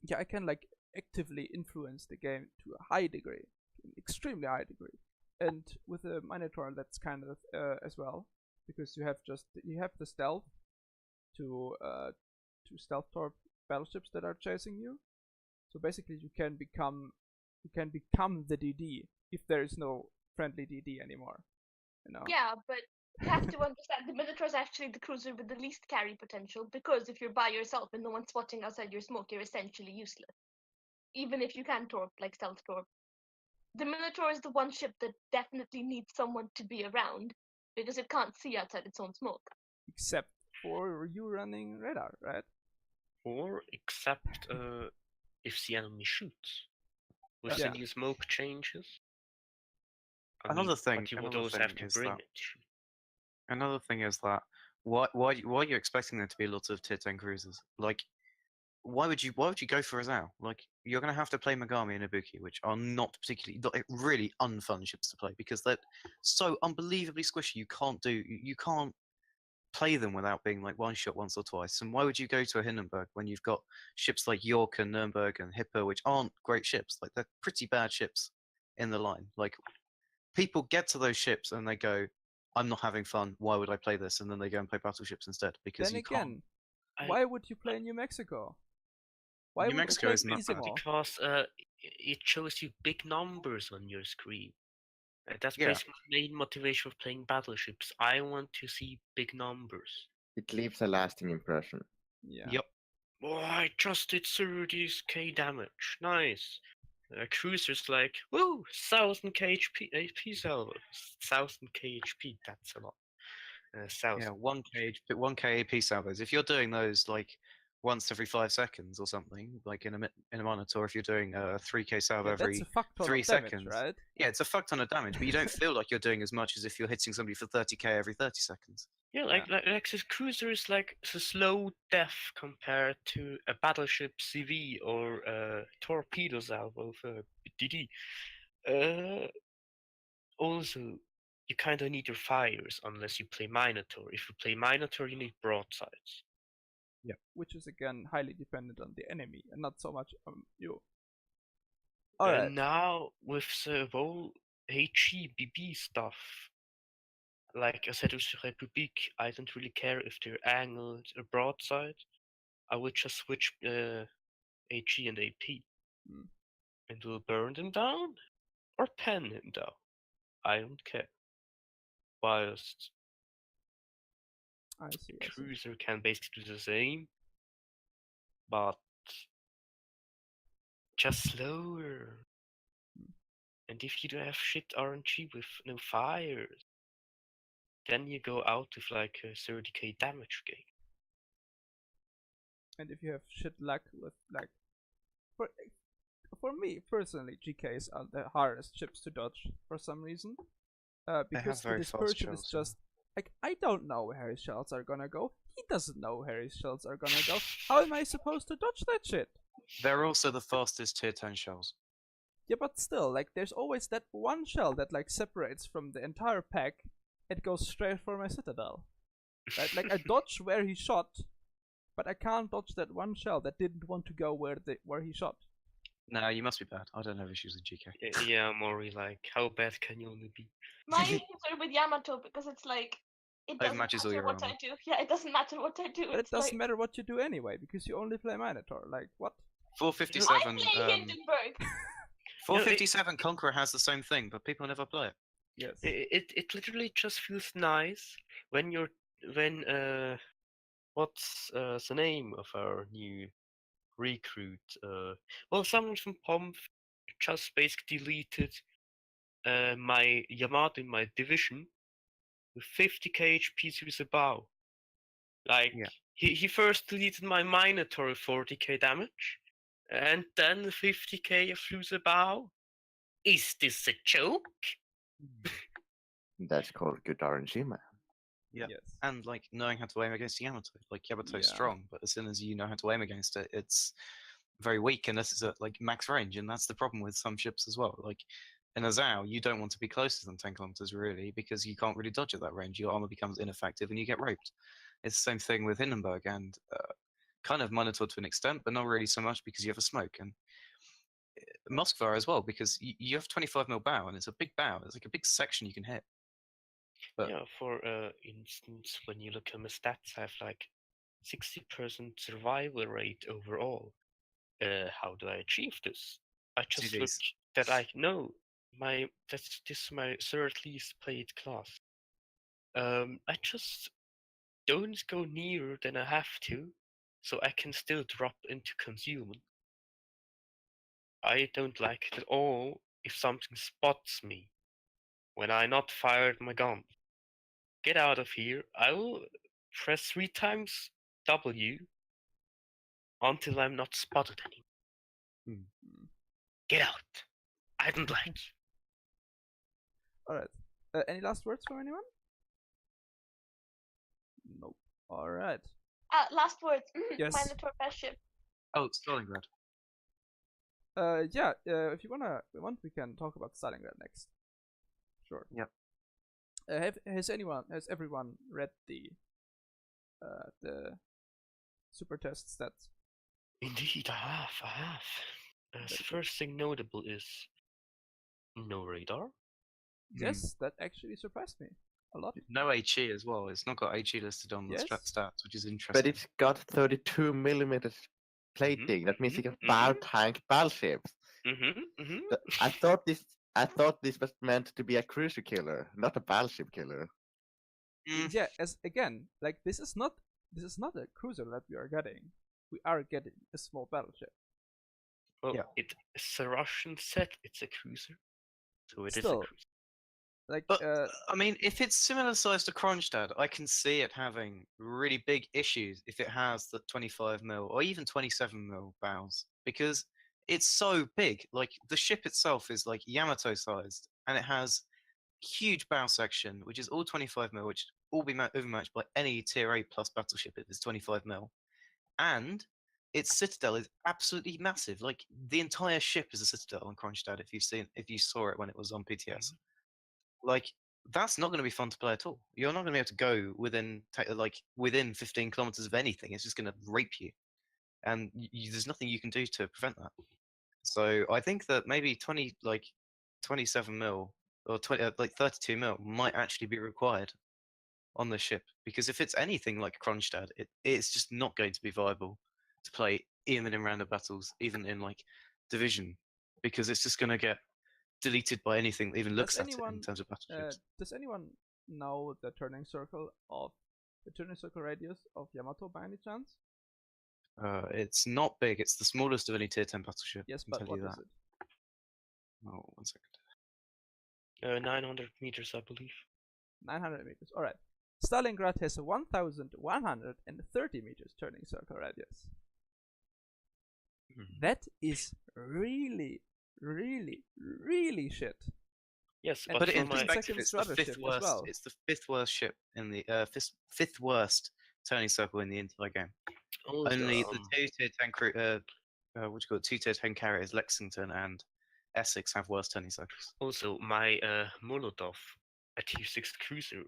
Yeah, I can like actively influence the game to a high degree, an extremely high degree. And with the Minotaur, that's kind of as well, because you have the stealth to stealth torp battleships that are chasing you. So basically, you can become the DD if there is no friendly DD anymore. You know? yeah, but you have to understand the Minotaur is actually the cruiser with the least carry potential because if you're by yourself and no one's spotting outside your smoke, you're essentially useless. Even if you can torp like stealth torp. The Minotaur is the one ship that definitely needs someone to be around because it can't see outside its own smoke. Except for you running radar, right? Or except if the enemy shoots. With Yeah. the new smoke changes. Another thing- but you would another also have thing to is bring that- it. Another thing is that why are you expecting there to be a lot of tier 10 cruisers? Like, why would you go for a Zao? Like, you're going to have to play Megami and Ibuki, which are not particularly really unfun ships to play because they're so unbelievably squishy. You can't play them without being like one shot once or twice. And why would you go to a Hindenburg when you've got ships like York and Nuremberg and Hippo, which aren't great ships? Like, they're pretty bad ships in the line. Like, people get to those ships and they go, I'm not having fun. Why would I play this? And then they go and play battleships instead because Then you can't. again, why would you play New Mexico? Why New would Mexico you is play not bad. Isimo? Because it shows you big numbers on your screen. That's Yeah. basically the main motivation of playing battleships. I want to see big numbers. It leaves a lasting impression. Yeah. Yep. Oh, I just did 30k damage. Nice. Cruisers like, woo, 1000k HP salvo. 1000k HP, that's a lot. 1000. Yeah, 1k AP salvos. If you're doing those like once every 5 seconds or something, like in a monitor, if you're doing a 3k salvo Yeah, that's every a fuck ton 3 of damage, seconds, right? yeah, it's a fuck ton of damage, but you don't feel like you're doing as much as if you're hitting somebody for 30k every 30 seconds. Yeah, like this cruiser is like the slow death compared to a battleship CV or a torpedo salvo for DD. Also, you kind of need your fires unless you play Minotaur. If you play Minotaur, you need broadsides. Which is again highly dependent on the enemy and not so much on you. Alright. Now with the whole HEBB stuff, like I said with the Republique, I don't really care if they're angled or broadside. I would just switch HE and AP. Hmm. And we'll burn them down or pen him down. I don't care. Whilst I see. cruiser can basically do the same, but just slower. And if you don't have shit RNG with no fires, then you go out with like a 30k damage gain. And if you have shit luck with like, for me personally, GKs are the hardest ships to dodge for some reason. Because the very fast dispersion is shells, yeah. just like, I don't know where his shells are gonna go. He doesn't know where his shells are gonna go. How am I supposed to dodge that shit? They're also the fastest tier 10 shells. Yeah, but still, like, there's always that one shell that like separates from the entire pack. It goes straight for my citadel. Right? Like, I dodge where he shot, but I can't dodge that one shell that didn't want to go where he shot. No, you must be bad. I don't have issues with GK. Yeah, Mori, like, how bad can you only be? My issues are with Yamato because it's like it doesn't matches all matter your what I armor. do. Yeah, it doesn't matter what I do. But it It's doesn't like, matter what you do anyway, because you only play Minotaur. Like, what? I 457. play Hindenburg. 457 Conqueror has the same thing, but people never play it. Yes. It literally just feels nice when what's the name of our new recruit? Well, someone from Pomp just basically deleted my Yamato in my division with 50k HP through the bow. Like, Yeah. he first deleted my Minotaur with 40k damage, and then 50k through the bow. Is this a joke? That's called good RNG, man. Yeah. Yes. And like knowing how to aim against Yamato. Like Yamato's Yeah. strong, but as soon as you know how to aim against it, it's very weak unless it's at like max range, and that's the problem with some ships as well. Like in a Zhao, you don't want to be closer than 10 kilometers really, because you can't really dodge at that range. Your armor becomes ineffective and you get raped. It's the same thing with Hindenburg and kind of Minotaur to an extent, but not really so much because you have a smoke. And Moskva as well, because you have 25 mil bow, and it's a big bow. It's like a big section you can hit. But Yeah, for instance, when you look at my stats, I have like 60% survival rate overall. How do I achieve this? I just look CVs. that I know this is my third least played class. I just don't go nearer than I have to, so I can still drop into concealment. I don't like it at all if something spots me when I not fired my gun. Get out of here. I will press 3 times W until I'm not spotted anymore. Get out. I don't like you. Alright. Any last words from anyone? Nope. Alright. Last words. Yes. Minotaur best ship. oh, Stalingrad. Yeah, if you want, we can talk about Stalingrad next. Sure. Yep. Has everyone read the super test stats? Indeed, I have. The first thing notable is no radar. Yes, that actually surprised me a lot. No HE as well. It's not got HE listed on the Yes. stats, which is interesting. But it's got 32 millimeters plating. That means you can bow tank battleships. I thought this was meant to be a cruiser killer, not a battleship killer. Yeah, as again, like this is not a cruiser that we are getting. We are getting a small battleship. Well, Yeah. it's a Russian set. It's a cruiser, so it is a Still, cruiser. like, But I mean, if it's similar size to Kronstadt, I can see it having really big issues if it has the 25 mil or even 27 mil bows, because it's so big. Like the ship itself is like Yamato sized, and it has huge bow section, which is all 25 mil, which will be overmatched by any tier A plus battleship if it's 25 mil, and its citadel is absolutely massive. Like the entire ship is a citadel on Kronstadt. If you saw it when it was on PTS. Like that's not going to be fun to play at all. You're not going to be able to go within 15 kilometers of anything. It's just going to rape you, and there's nothing you can do to prevent that. So I think that maybe 27 mil or 32 mil might actually be required on the ship, because if it's anything like Kronstadt, it's just not going to be viable to play even in random battles, even in like division, because it's just going to get deleted by anything that even looks at it in terms of battleships. Does anyone know the turning circle radius of Yamato by any chance? It's not big. It's the smallest of any tier 10 battleship. Yes, I but can what tell you is that. it? Oh, 1 second. 900 meters, I believe. 900 meters. All right. Stalingrad has a 1,130 meters turning circle radius. That is really, really, really shit. Yes, And But from in my perspective, second it's the Strata fifth ship as worst. well. It's the fifth worst ship in the fifth worst turning circle in the entire game. also, Only the two tier 10 what do you call it? 2 tier 10 carriers, Lexington and Essex, have worse turning circles. Also, my Molotov, a tier 6 cruiser,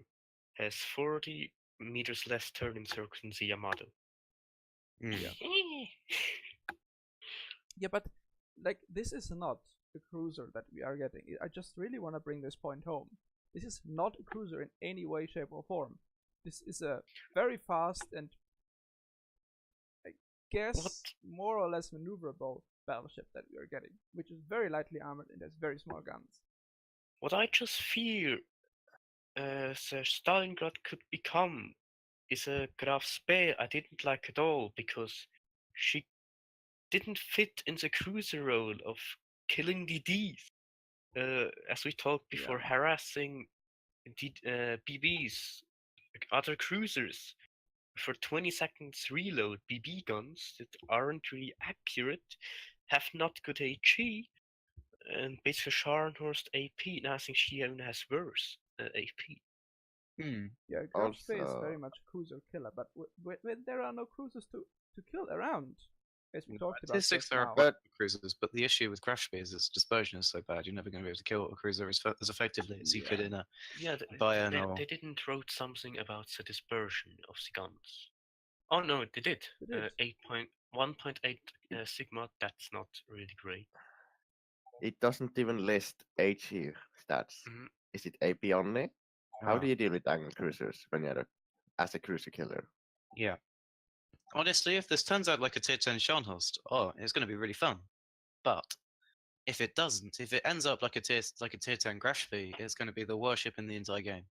has 40 meters less turning circles than the Yamato. Yeah. Yeah, but like this is not a cruiser that we are getting. I just really want to bring this point home. This is not a cruiser in any way, shape, or form. This is a very fast and, I guess, more or less maneuverable battleship that we are getting, which is very lightly armored and has very small guns. What I just fear the Stalingrad could become is a Graf Speer I didn't like at all, because she didn't fit in the cruiser role of killing DDs. As we talked before, harassing BBs, other cruisers, for 20 seconds reload BB guns that aren't really accurate, have not good HE, and basically Scharnhorst AP. Now I think she even has worse AP. Yeah, Graf Speer is very much a cruiser killer, but when there are no cruisers to kill around, as we talked about Tier 6 just there now. are cruisers, but the issue with Graf Speer is its dispersion is so bad. You're never going to be able to kill a cruiser as effectively as you could in a Bayern or... They didn't wrote something about the dispersion of the guns. Oh no, they did. 1.8 sigma. That's not really great. It doesn't even list HE stats. Is it AP only? How do you deal with angle cruisers when you're as a cruiser killer? Yeah. Honestly, if this turns out like a tier 10 Scharnhorst, it's going to be really fun. But if it doesn't, if it ends up like a tier 10 Graf Speer, it's going to be the worst ship in the entire game.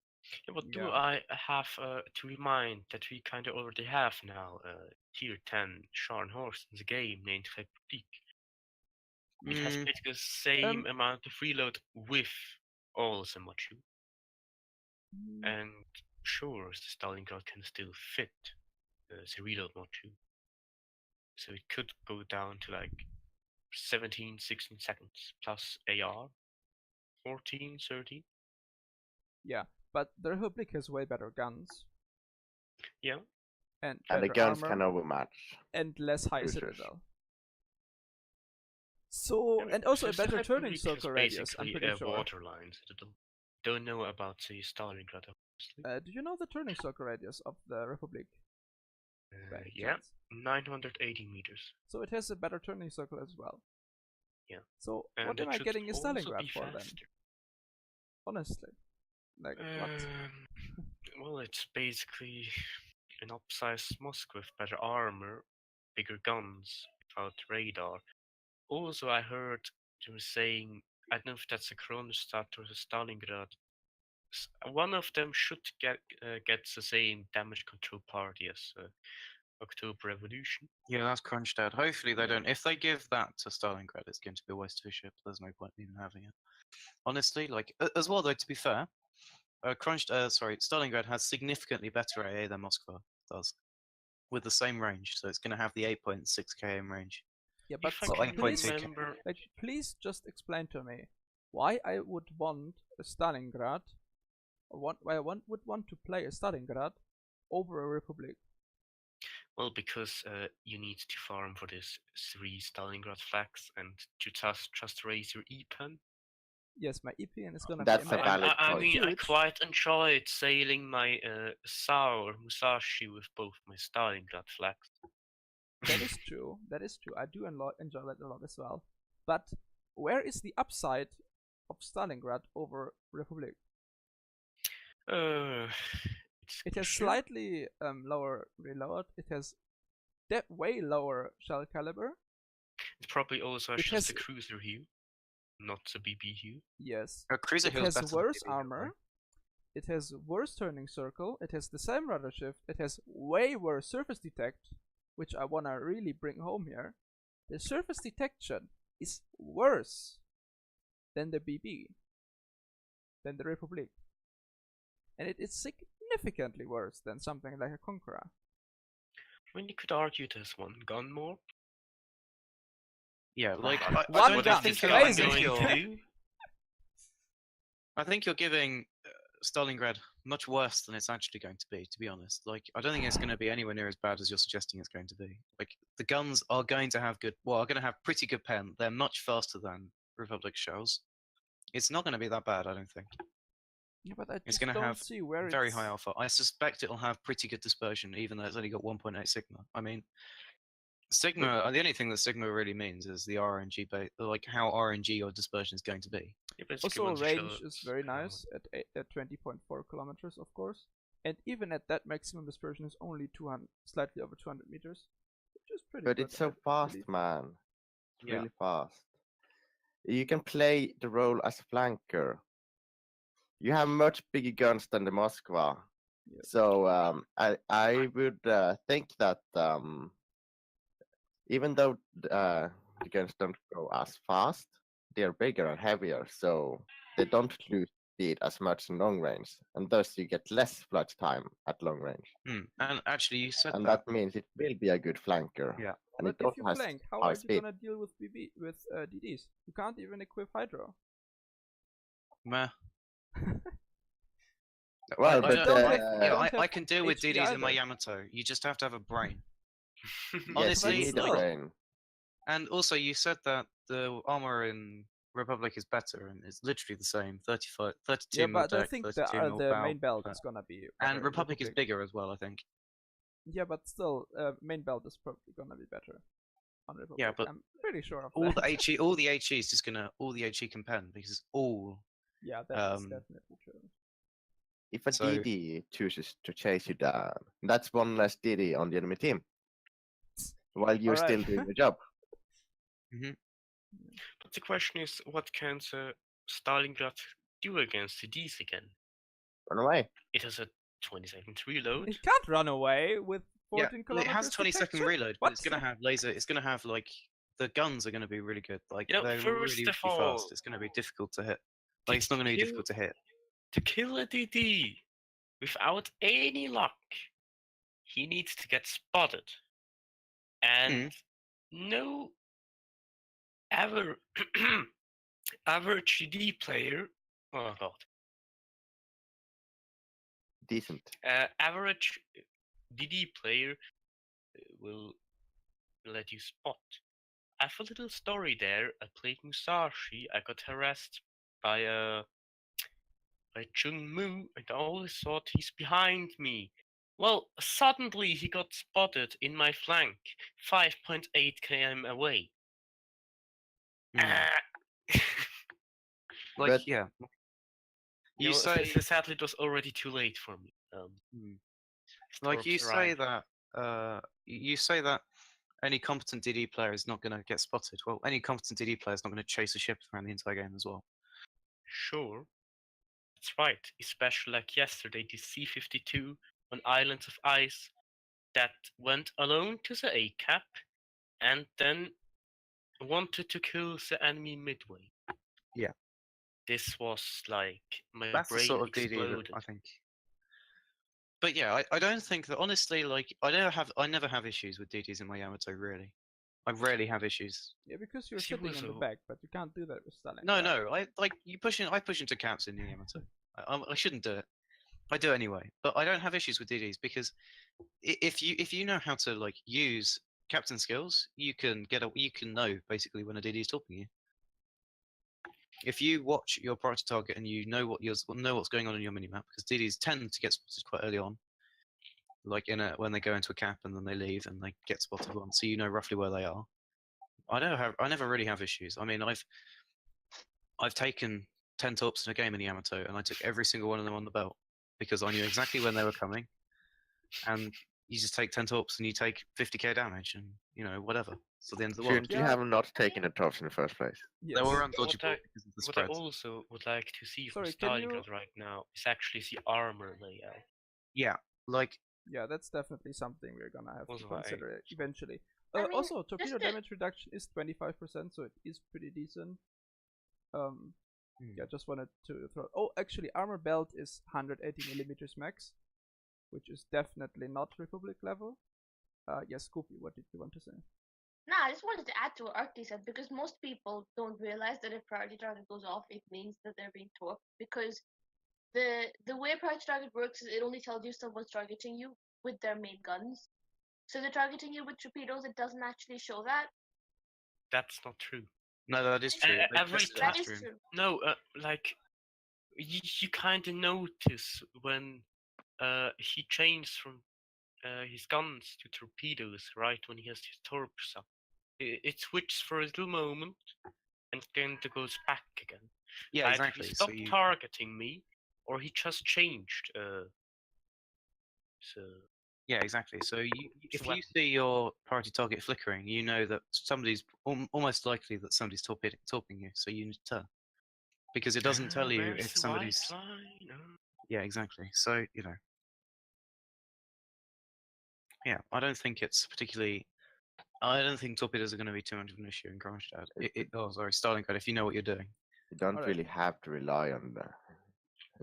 Yeah, but do I have to remind that we kind of already have now tier 10 Scharnhorst in the game named Republique. It has basically the same amount of reload with all the module. And sure, the Stalingrad can still fit the reload module. So it could go down to like 17, 16 seconds plus AR, 14, 30. Yeah, but the Republic has way better guns. Yeah. And the guns armor can overmatch. and less high cruisers. citadel. So, and also a better turning circle radius, I'm pretty sure. Waterline citadel. Don't know about the Stalingrad, obviously. Do you know the turning circle radius of the Republic? Yeah, 980 meters. So it has a better turning circle as well. Yeah. So what am I getting in Stalingrad for then? Honestly, like what? Well, it's basically an upsized Moscow with better armor, bigger guns, without radar. Also, I heard they were saying, I don't know if that's a Kronstadt or a Stalingrad. One of them should get the same damage control party as October Revolution. Yeah, that's Kronstadt. Hopefully they don't. If they give that to Stalingrad, it's going to be a waste of a ship. There's no point in even having it. Honestly, like as well though. To be fair, Stalingrad has significantly better AA than Moscow does, with the same range. So it's going to have the 8.6 km range. Yeah, but so please just explain to me why I would want a Stalingrad, or why I would want to play a Stalingrad over a Republic. Well, because you need to farm for this 3 Stalingrad flags and to just raise your EPN. Yes, my EPN is gonna That's be a valid I point. mean, I quite enjoyed sailing my Saur Musashi with both my Stalingrad flags. That is true. That is true. I do enjoy that a lot as well. But where is the upside of Stalingrad over Republic? It has sure. slightly lower reload. It has way lower shell caliber. It probably also has It just has- a cruiser hue, not a BB hue. Yes. Cruiser It Hill's has better than worse BB Hill, though. armor. It has worse turning circle. It has the same rudder shift. It has way worse surface detect, which I wanna really bring home here. The surface detection is worse than the BB, than the Republique, and it is significantly worse than something like a Contra. I mean, you could argue there's one gun more. Yeah, like What- I One don't gun, think amazing. you're, going to do? I think you're giving Stalingrad much worse than it's actually going to be honest. Like, I don't think it's going to be anywhere near as bad as you're suggesting it's going to be. Like, the guns are going to have are going to have pretty good pen. They're much faster than Republic shells. It's not going to be that bad, I don't think. Yeah, but I It's just gonna don't have see where Very it's... high alpha. I suspect it'll have pretty good dispersion, even though it's only got 1.8 sigma. I mean, sigma. The only thing that sigma really means is the RNG, like how RNG or dispersion is going to be. Yeah, but it's Also, given to range show is very how- nice at 20.4 kilometers, of course. And even at that, maximum dispersion is only 200, slightly over 200 meters, which is pretty But good. it's so I fast, believe. man. It's Yeah. really fast. You can play the role as a flanker. You have much bigger guns than the Moskva. Yep. So I would think that even though the guns don't go as fast, they're bigger and heavier, so they don't lose speed as much in long range, and thus you get less flight time at long range. And actually, you said And that. that means it will be a good flanker. Yeah. And But it if also you has flank, how high are you speed. gonna deal with DDs? You can't even equip Hydro. Meh. Well, I but don't have- yeah, don't I have can deal with HP DDs in my either. Yamato. You just have to have a brain. yes, honestly, you need a like- brain. And also, you said that the armor in Republic is better, and it's literally the same. 35, 32 Yeah, mil but I deck, think 32 mil the bow, main belt but- is gonna be and better. Republic is bigger as well, I think. Yeah, but still, main belt is probably gonna be better on Republic. Yeah, but I'm pretty sure of All that. the HE, all the HE is just gonna all the HE can pen because all. Yeah, that is um, definitely true. If a So- DD chooses to chase you down, that's one less DD on the enemy team. While you're Alright. still doing your job. But the question is, what can Stalingrad do against the Ds again? Run away. It has a 20-second reload. It can't run away with 14 Yeah, kilometers. it has 20-second detection. reload, but What? it's gonna have laser. It's gonna have like the guns are gonna be really good. Like You know, they're first really, of really all, fast. It's gonna be difficult to hit. Like it's not gonna be kill- difficult to hit. To kill a DD without any luck, he needs to get spotted. And no average DD player, oh god, Decent. average DD player will let you spot. I have a little story there. I played Musashi. I got harassed by Chung Mu, and I always thought he's behind me. Well, suddenly he got spotted in my flank, 5.8 km away. Like But- yeah. You You know, say sadly it was already too late for me. like you Storms say arrived. that you say that any competent DD player is not gonna get spotted. Well, any competent DD player is not gonna chase a ship around the entire game as well. Sure. That's right. Especially like yesterday, the C-52 on Islands of Ice that went alone to the A cap and then wanted to kill the enemy midway. Yeah. This was like my That's the brain sort of DD exploded. that I think. But yeah, I don't think that honestly, like I never have issues with DDs in my Yamato really. I rarely have issues. Yeah, because you're See, sitting in the Wizzo. back, but you can't do that with Stalingrad. No, I like you pushing. I push into caps in the Yamato. I shouldn't do it. I do it anyway, but I don't have issues with DDs because if you know how to like use captain skills, you can know basically when a DD is talking to you. If you watch your priority target and you know what's going on your minimap, because DDs tend to get spotted quite early on, like when they go into a cap and then they leave and they get spotted once, so you know roughly where they are. I never really have issues. I mean, I've taken 10 torps in a game in Yamato, and I took every single one of them on the belt because I knew exactly when they were coming. And you just take 10 torps and you take 50k damage, and whatever. It's the end of the world. Shouldn't you have not taken the torps in the first place? Yes. They were What undodgeable I- because of the What I spreads. also would like to see from Sorry, can you- Stalingrad right now is actually the armor layout. Yeah, like Yeah, that's definitely something we're gonna have Also, to consider eventually. I mean, Also, torpedo just to- damage reduction is 25%, so it is pretty decent. Yeah, just wanted to throw. Oh, actually, armor belt is 180 millimeters max, which is definitely not Republic level. Yes, Goofi, what did you want to say? Nah, I just wanted to add to what Arcti said because most people don't realize that if priority target goes off, it means that they're being torped. Because the way priority target works is it only tells you someone's targeting you with their main guns. So if they're targeting you with torpedoes, it doesn't actually show that. That's not true. no, that is true. They every tested That it is through. true. No, like you kind of notice when he changes from his guns to torpedoes, right? When he has his torps up, it switches for a little moment and then it goes back again. Yeah, Either exactly. He So stopped targeting me, or he just changed. So yeah, exactly. So if Well- you see your priority target flickering, you know that somebody's almost likely that somebody's torping you. So you need to turn because it doesn't tell you where's if the somebody's. white line? Yeah, exactly. So yeah, I don't think it's particularly. I don't think torpedoes are going to be too much of an issue in Kronstadt. Sorry, Stalingrad. If you know what you're doing. You don't Alright. really have to rely on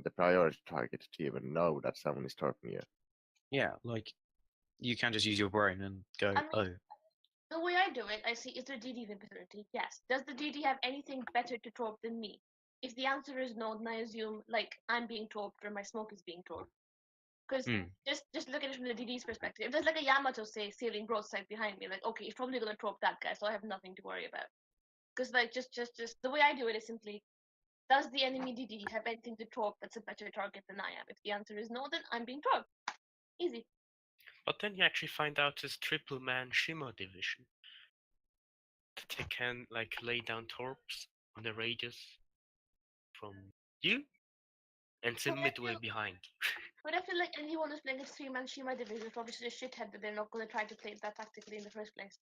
the priority target to even know that someone is torping you. Yeah, like you can just use your brain and go, I mean- oh, The way I do it, I see, is there DD in the vicinity? Yes. Does the DD have anything better to torp than me? If the answer is no, then I assume like I'm being torped or my smoke is being torped. Because just look at it from the DD's perspective. If there's like a Yamato, say, sailing broadside behind me, like okay, he's probably gonna torp that guy, so I have nothing to worry about. Because like just the way I do it is simply, does the enemy DD have anything to torp that's a better target than I am? If the answer is no, then I'm being torped. Easy. But then you actually find out this triple man Shima division. That they can like lay down torps on the radius from you and the But I midway feel- behind. But I feel like anyone who's playing a three-man Shima division is probably just a shithead that they're not going to try to play that tactically in the first place.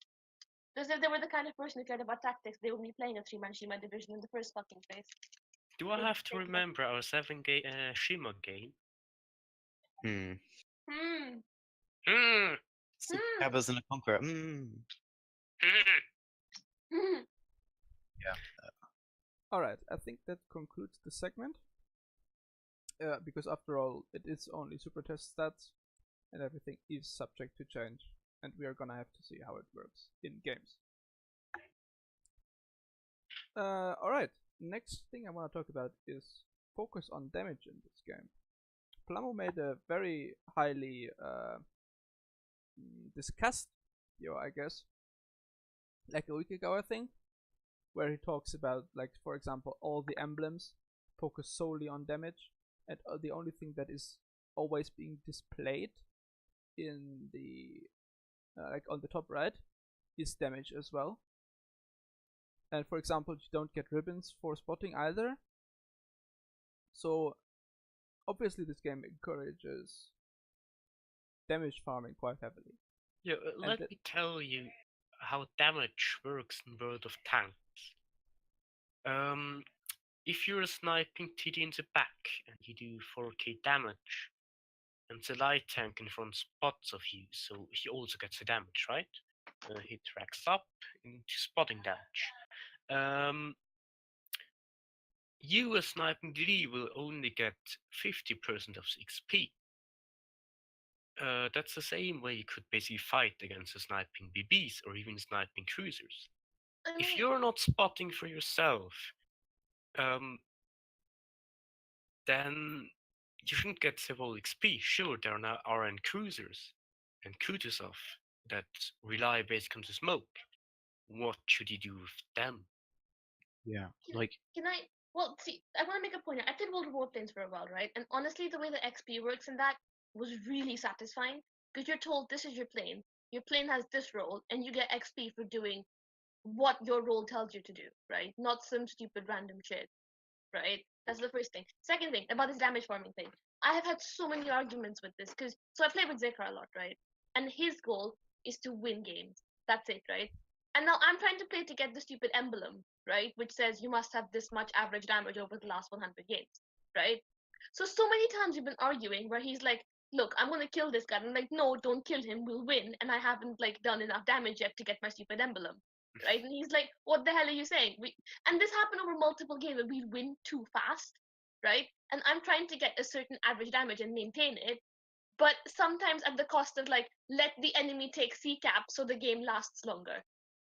Because if they were the kind of person who cared about tactics, they wouldn't be playing a three-man Shima division in the first fucking place. Do I It's have to ridiculous. remember our 7 Shima game? Hmm. Mm. Cabbers and a conqueror. Mm. Hmm. Alright, I think that concludes the segment. Because after all, it is only super test stats, and everything is subject to change, and we are gonna have to see how it works in games. Alright, next thing I want to talk about is focus on damage in this game. Plamo made a very highly discussed video, I guess, like a week ago I think, where he talks about, like, for example, all the emblems focus solely on damage, and the only thing that is always being displayed in the like on the top right is damage as well. And for example, you don't get ribbons for spotting either. So obviously this game encourages damage farming quite heavily. Yeah, let me tell you how damage works in World of Tanks. If you're sniping TD in the back and you do 4k damage, and the light tank in front spots of you, so he also gets the damage, right? He tracks up into spotting damage. You as sniping DD will only get 50% of the XP. That's the same way you could basically fight against the sniping BBs or even sniping cruisers. If you're not spotting for yourself, then you shouldn't get the whole XP. Sure, there are now RN cruisers and Kutuzov that rely basically on the smoke. What should you do with them? Yeah, Can I? Well, see, I want to make a point. I played World of Warplanes for a while, right? And honestly, the way the XP works in that was really satisfying because you're told this is your plane. Your plane has this role, and you get XP for doing what your role tells you to do, right? Not some stupid random shit, right? That's the first thing. Second thing about this damage farming thing, I have had so many arguments with this because I play with Zekar a lot, right? And his goal is to win games. That's it, right? And now I'm trying to play to get the stupid emblem, right? Which says you must have this much average damage over the last 100 games, right? So many times we've been arguing where he's like, look, I'm gonna kill this guy. And I'm like, no, don't kill him, we'll win. And I haven't like done enough damage yet to get my stupid emblem. Right? And he's like, what the hell are you saying? And this happened over multiple games where we win too fast, right? And I'm trying to get a certain average damage and maintain it, but sometimes at the cost of like, let the enemy take C cap so the game lasts longer.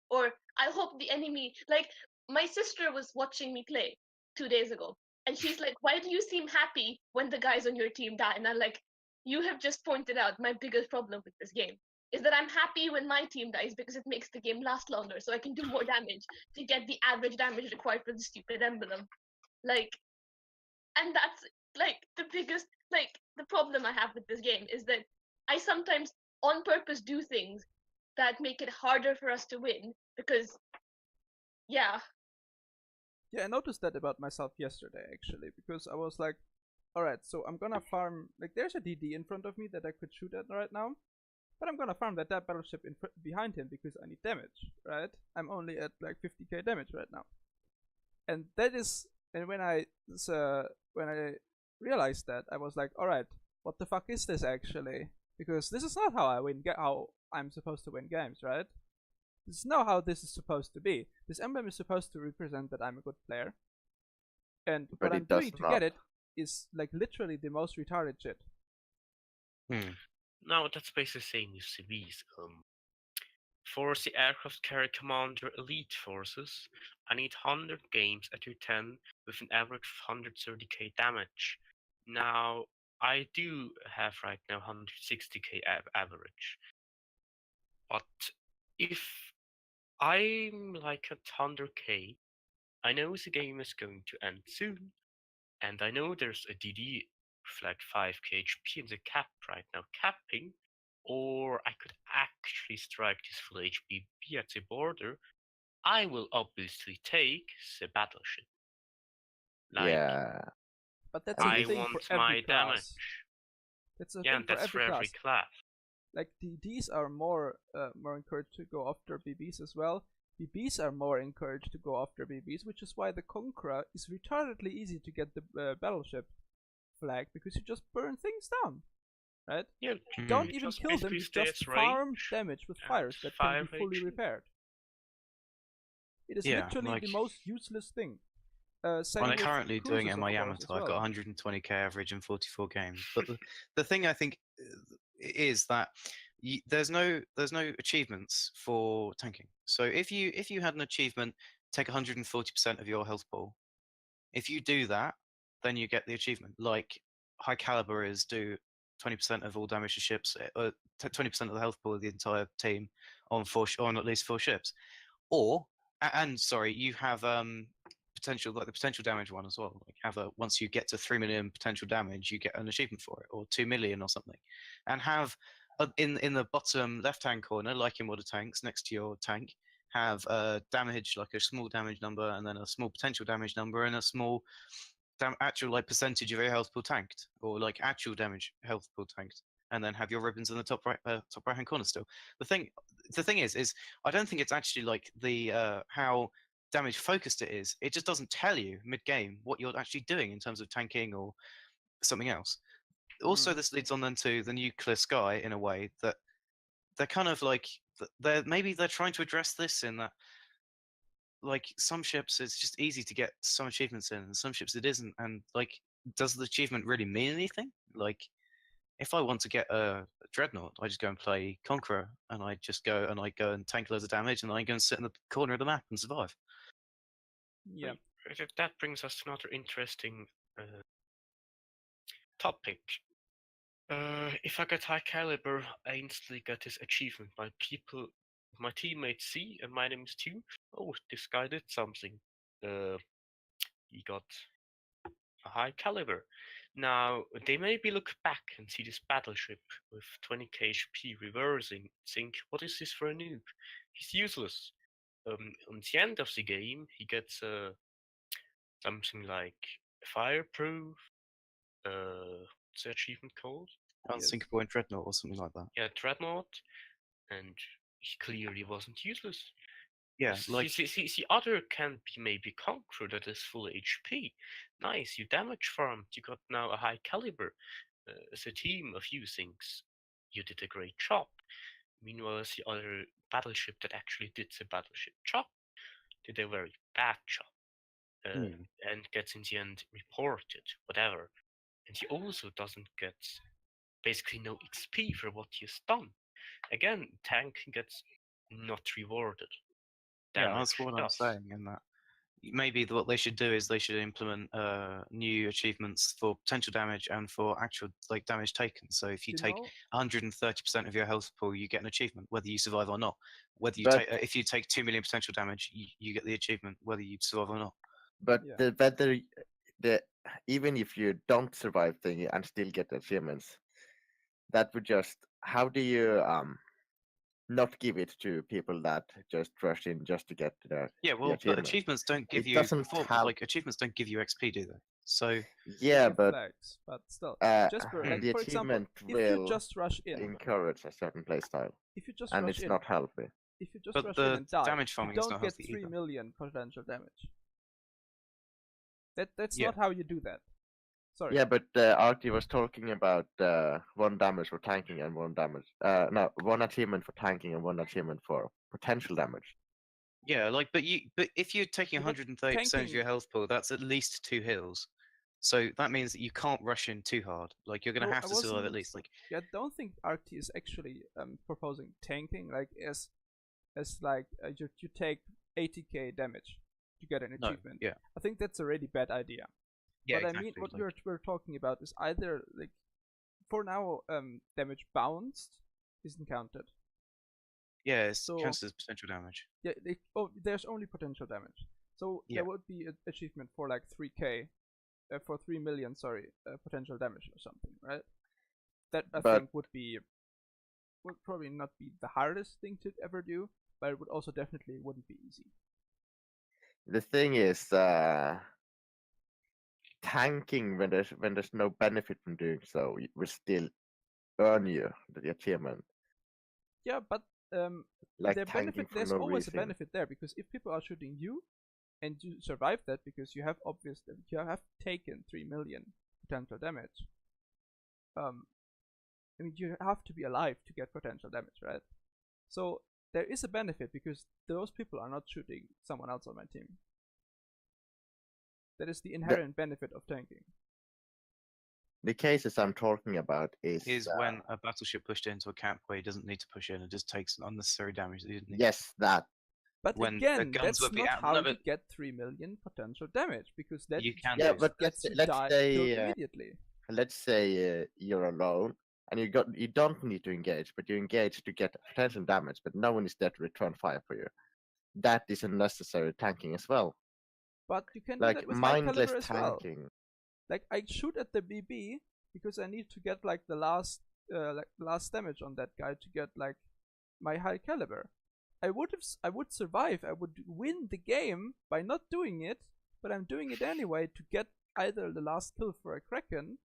Or I hope the enemy, like, my sister was watching me play 2 days ago, and she's like, why do you seem happy when the guys on your team die? And I'm like, you have just pointed out my biggest problem with this game is that I'm happy when my team dies because it makes the game last longer so I can do more damage to get the average damage required for the stupid emblem. Like, and that's like the biggest, like, the problem I have with this game is that I sometimes on purpose do things that make it harder for us to win because, yeah. Yeah, I noticed that about myself yesterday actually, because I was like, alright, so I'm gonna farm, like there's a DD in front of me that I could shoot at right now, but I'm gonna farm that battleship behind him because I need damage, right? I'm only at like 50k damage right now. And that is, and when I realized that, I was like, alright, what the fuck is this actually? Because this is not how how I'm supposed to win games, right? This is not how this is supposed to be. This emblem is supposed to represent that I'm a good player. And But what I'm it does doing to not. get it is like literally the most retarded shit. No, that's basically the same with CVs. For the aircraft carrier commander elite forces, I need 100 games at 210 with an average of 130k damage. Now, I do have right now 160k average. But if I'm like at 100k, I know the game is going to end soon, and I know there's a DD with like 5k HP in the cap right now capping, or I could actually strike this full HP at the border. I will obviously take the battleship. Like, Yeah. But that's And a I thing want for every my class. damage. That's a Yeah, thing and for that's every for every class. class. Like DDs are more encouraged to go after BBs as well. BBs are more encouraged to go after BBs, which is why the Contra is retardedly easy to get the battleship flag, because you just burn things down, right? Yeah, You don't you even just kill them, you basically stay just at farm range damage with and fires that can be fire fully range. repaired. It is Yeah, literally like- the most useless thing. Same I'm with currently doing it cruisers, in my of course, Yamato. as I've got well. 120k average in 44 games. But the thing I think is that there's no achievements for tanking. So if you had an achievement, take 140% of your health pool. If you do that, then you get the achievement. Like high caliber is do 20% of all damage to ships, 20% of the health pool of the entire team on on at least 4 ships. Or and sorry, you have potential, like the potential damage one as well. Like have a, once you get to 3 million potential damage, you get an achievement for it, or 2 million or something. And have in the bottom left hand corner, like in Modern Tanks, next to your tank, have damage, like a small damage number, and then a small potential damage number, and a small actual like percentage of your health pool tanked, or like actual damage health pool tanked, and then have your ribbons in the top right hand corner still. The thing is I don't think it's actually like the how damage focused it is. It just doesn't tell you mid game what you're actually doing in terms of tanking or something else. Also, this leads on then to the nuclear sky in a way that they're kind of like they're trying to address this in that, like, some ships it's just easy to get some achievements in, and some ships it isn't. And like, does the achievement really mean anything? Like, if I want to get a dreadnought, I just go and play Conqueror, and I go and tank loads of damage, and I go and sit in the corner of the map and survive. Yeah. That brings us to another interesting topic. If I get high caliber, I instantly get this achievement. My teammates see, and my name is 2. Oh, this guy did something. He got a high caliber. Now, they maybe look back and see this battleship with 20k HP reversing, think, what is this for a noob? He's useless. on the end of the game, he gets something like fireproof. What's the achievement called? Unsinkable in Dreadnought or something like that. Yeah, Dreadnought, and he clearly wasn't useless. Yeah, like the other can be maybe Contra that is full HP. Nice, you damage farmed. You got now a high caliber. As a team of you things, you did a great job. Meanwhile, the other battleship that actually did the battleship job did a very bad job, and gets in the end reported, whatever. And he also doesn't get basically no XP for what he's done. Again, tank gets not rewarded. yeah, that's what I'm saying. In that, maybe what they should do is they should implement new achievements for potential damage and for actual like damage taken. So if you take 130% of your health pool, you get an achievement, whether you survive or not. Whether you take if you take 2 million potential damage, you get the achievement, whether you survive or not. But even if you don't survive thing and still get achievements, that would just, how do you not give it to people that just rush in just to get the but achievements don't give you achievements don't give you XP, do they? So yeah, but flags, but still, Jesper, the for example, will if you just rush in, encourage a certain playstyle, if you just and rush it's in, not healthy. If you just rush in and die, damage farming you is don't not get healthy 3 either. million potential damage. That's not how you do that. Sorry. Yeah, but Arcti was talking about 1 damage for tanking and 1 damage. No, 1 achievement for tanking and 1 achievement for potential damage. Yeah, like, but if you're taking 130% of your health pool, that's at least 2 heals. So that means that you can't rush in too hard. Like you're gonna have to survive at least. Like, yeah, I don't think Arcti is actually proposing tanking like as like you take 80k damage to get an achievement. Yeah, I think that's a really bad idea. Yeah, but I mean, what we're talking about is either like, for now, damage bounced isn't counted. Yeah, it's counts as potential damage. Yeah, there's only potential damage. So there would be an achievement for like 3k, for 3 million, potential damage or something, right? That I think would probably not be the hardest thing to ever do, but it would also definitely wouldn't be easy. The thing is, tanking when there's no benefit from doing so will still earn you the achievement. Yeah, but like there's always a benefit there, because if people are shooting you and you survive that because you have taken 3 million potential damage, I mean, you have to be alive to get potential damage, right? So there is a benefit because those people are not shooting someone else on my team. That is the inherent benefit of tanking. The cases I'm talking about is when a battleship pushed into a camp where he doesn't need to push in and just takes unnecessary damage that he didn't need. Yes, that. But when again, that's not how you get 3 million potential damage, because that you can. Yeah, but let's say immediately. Let's say you're alone and you don't need to engage, but you engage to get potential damage, but no one is there to return fire for you. That is unnecessary tanking as well. But you can like do that with mindless high caliber as tanking. Well. Like I shoot at the BB because I need to get like the last damage on that guy to get like my high caliber. I would survive. I would win the game by not doing it, but I'm doing it anyway to get either the last kill for a Kraken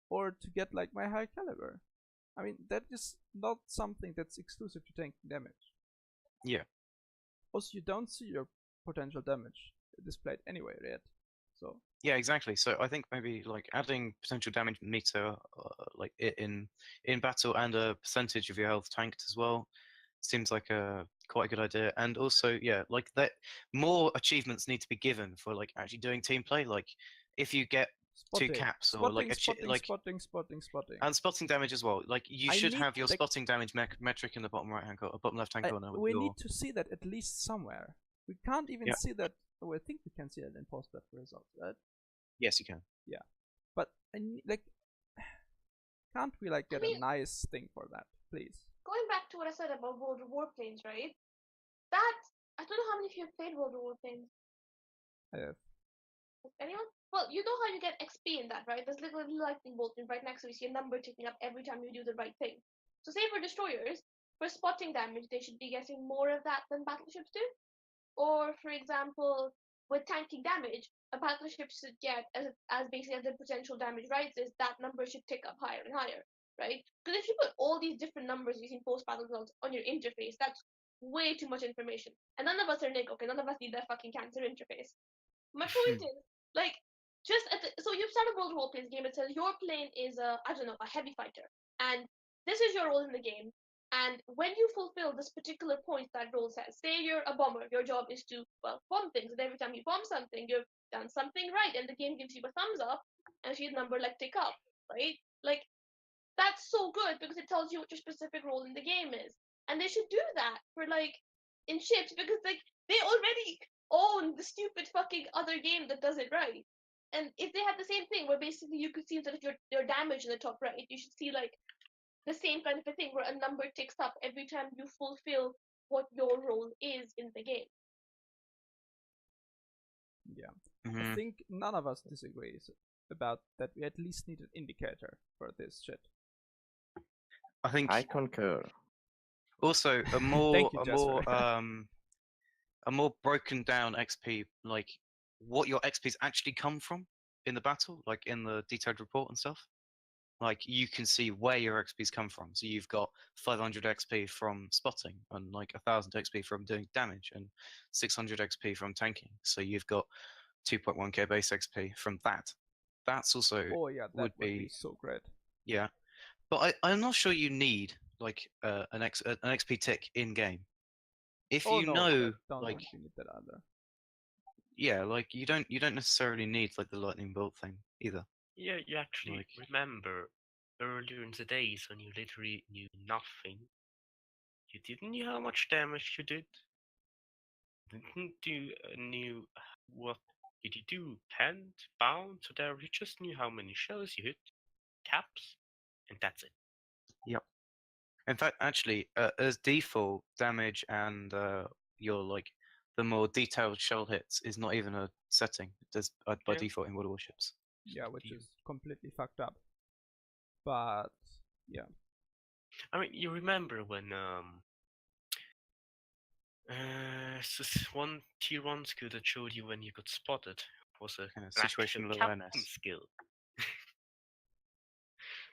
or to get like my high caliber. I mean, that is not something that's exclusive to tanking damage. Yeah. Also, you don't see your potential damage displayed anyway, right? So yeah, exactly. So I think maybe like adding potential damage meter like in battle and a percentage of your health tanked as well seems like a quite a good idea. And also, yeah, like that more achievements need to be given for like actually doing team play. Like if you get spotting. 2 caps or spotting, like a spotting, and spotting damage as well. Like you should have your spotting damage metric in the bottom right hand corner, bottom left hand corner. We need to see that at least somewhere. We can't even see that. Oh, I think we can see it in post-battle results, right? Yes, you can. Yeah, but like, can't we like get a nice thing for that, please? Going back to what I said about World of Warplanes, right? That I don't know how many of you have played World of Warplanes. I have. Anyone? Well, you know how you get XP in that, right? There's a little lightning bolt right next to it. You see a number ticking up every time you do the right thing. So say for destroyers, for spotting damage, they should be getting more of that than battleships do. Or, for example, with tanking damage, a battleship should get, as basically as the potential damage rises, that number should tick up higher and higher, right? Because if you put all these different numbers using post-battle results on your interface, that's way too much information. And none of us are Nick, okay? None of us need that fucking cancer interface. My point is, like, just so you start a world role playing game. It says your plane is a heavy fighter, and this is your role in the game. And when you fulfill this particular point that role says, say you're a bomber, your job is to bomb things, and every time you bomb something, you've done something right, and the game gives you a thumbs up and sees number like tick up, right? Like that's so good because it tells you what your specific role in the game is, and they should do that for like in ships because like they already own the stupid fucking other game that does it right. And if they had the same thing where basically you could see that if your damage in the top right, you should see like the same kind of a thing where a number ticks up every time you fulfill what your role is in the game. Yeah. Mhm. I think none of us disagrees about that we at least need an indicator for this shit. I think I concur. also a more Thank you, Jesper. a more broken down XP, like what your XP's actually come from in the battle, like in the detailed report and stuff. Like you can see where your XP's come from. So you've got 500 XP from spotting, and like 1000 XP from doing damage, and 600 XP from tanking. So you've got 2.1k base XP from that. That's also Oh yeah, that would be so great. yeah. But I'm not sure you need like an XP tick in game. If Oh you no, know, I don't like think we need that either. yeah, like you don't necessarily need like the lightning bolt thing either. Yeah, you actually Like- remember earlier in the days when you literally knew nothing. You didn't know how much damage you did. Didn't do knew what did you do? Penned, bound, so there you just knew how many shells you hit, caps, and that's it. Yep. In fact, actually, as default, damage and your like the more detailed shell hits is not even a setting. It does by Yeah. default in World of Warships. Yeah, which is completely fucked up. But yeah. I mean, you remember when one tier 1 skill that showed you when you got spotted was a Kind of an actual situational captain awareness. skill.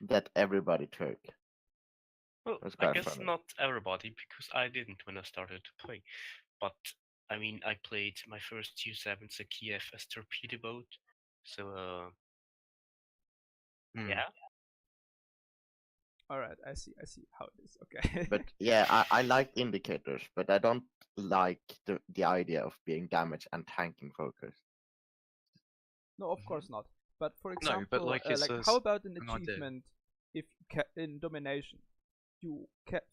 That everybody took. Well, That's I quite guess funny. not everybody because I didn't when I started to play. But I mean, I played my first tier 7 Kiev as torpedo boat, so Hmm. yeah. All right, I see how it is. Okay. But yeah, I like indicators, but I don't like the idea of being damage and tanking focused. No, of course not. But for No, example, but, like, it's how about an an idea. achievement if in domination you cap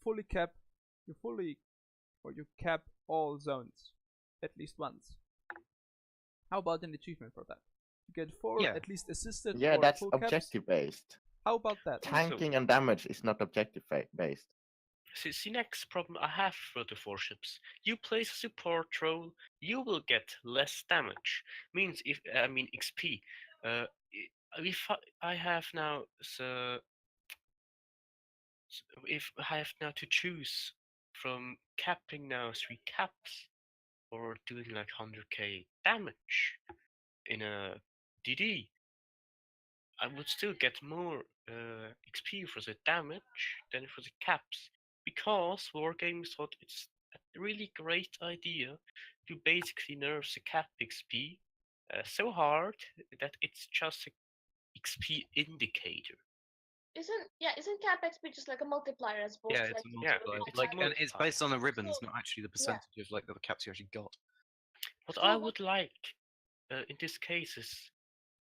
all zones at least once? How about an achievement for that? You get 4 Yeah. at least assisted. Yeah, or that's full caps. objective based. How about that? Tanking and damage is not objective based. See, next problem I have for the 4 ships. You place a support role, you will get less damage. Means if XP. If I have now if I have now to choose from capping now 3 caps or doing like 100k damage in a DD, I would still get more XP for the damage than for the caps because Wargames thought it's a really great idea to basically nerf the cap XP so hard that it's just an XP indicator. Isn't cap XP just like a multiplier as opposed Yeah, to it's like a Yeah, multiplier. it's Like, a and it's based on the ribbons, So, not actually the yeah. percentage of like the caps you actually got. What So I what- would like in this case is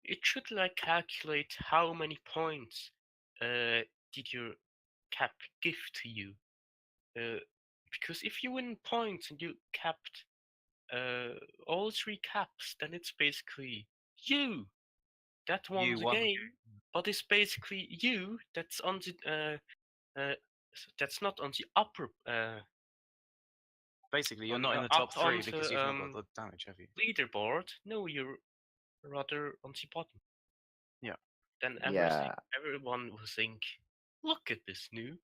it should like calculate how many points did your cap give to you. Because if you win points and you capped all 3 caps, then it's basically you that won You the won the game. But it's basically you that's on the that's not on the upper Basically, you're on, not in the up top 3 onto, because you've not got the damage, have you? leaderboard. No, you're rather on the bottom. Yeah. Then Yeah. everyone will think, look at this noob.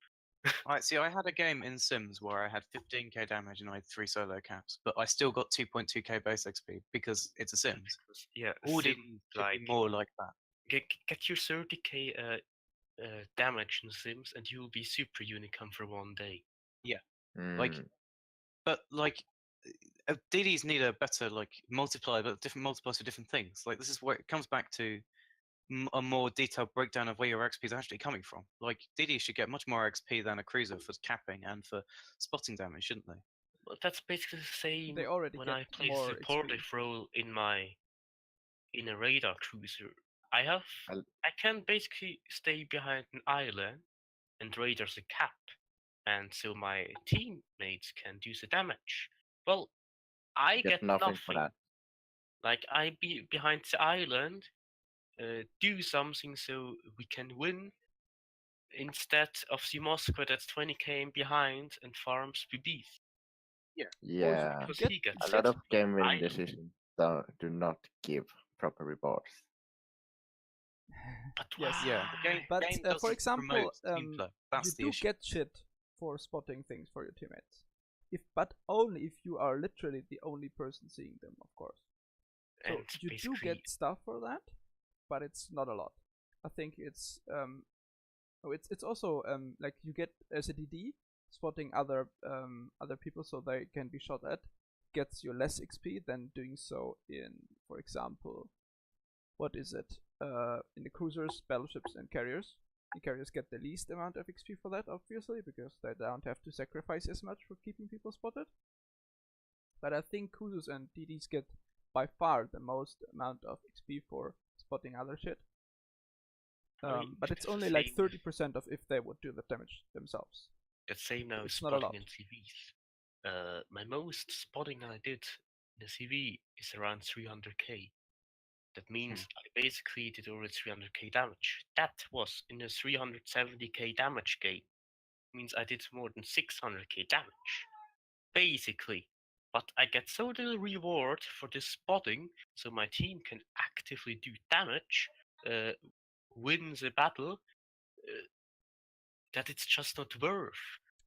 Right, see, I had a game in Sims where I had 15k damage and I had 3 solo caps, but I still got 2.2k base XP because it's a Sims. Yeah, All Sim, DDs should be more like that. get your 30k damage in Sims, and you'll be super unicum for one day. Like, Mm. but like, DDs need a better like multiplier, but different multipliers for different things. Like, this is where it comes back to a more detailed breakdown of where your XP is actually coming from. Like, DDs should get much more XP than a cruiser for capping and for spotting damage, shouldn't they? Well, that's basically the same They already when get I play more supportive XP. role in a radar cruiser. I I'll- can basically stay behind an island and radar's a cap, and so my teammates can do the damage. Well, I Get get nothing for that. Like, I be behind the island, do something so we can win, instead of the Moscow that's 20k behind and farms BBs. Yeah, Because get- he gets a lot of XP. game winning I don't. decisions do not give proper rewards. But Yes. why? Yeah, the game, But game for doesn't example, promote team play. That's you the do issue. get shit for spotting things for your teammates. But only if you are literally the only person seeing them, of course. So And you do basically, get stuff for that, but it's not a lot. I think it's it's also like you get as a DD spotting other people so they can be shot at gets you less XP than doing so in, for example, what is it? In the cruisers, battleships, and carriers. The carriers get the least amount of XP for that, obviously, because they don't have to sacrifice as much for keeping people spotted. But I think cruisers and DDs get by far the most amount of XP for spotting other shit. But it's only like 30% of if they would do the damage themselves. the same now It's not a spotting lot. in CVs. My most spotting I did in a CV is around 300k. That means I basically did over 300k damage. That was in a 370k damage game. Means I did more than 600k damage. Basically. But I get so little reward for this spotting, so my team can actively do damage, win the battle, that it's just not worth.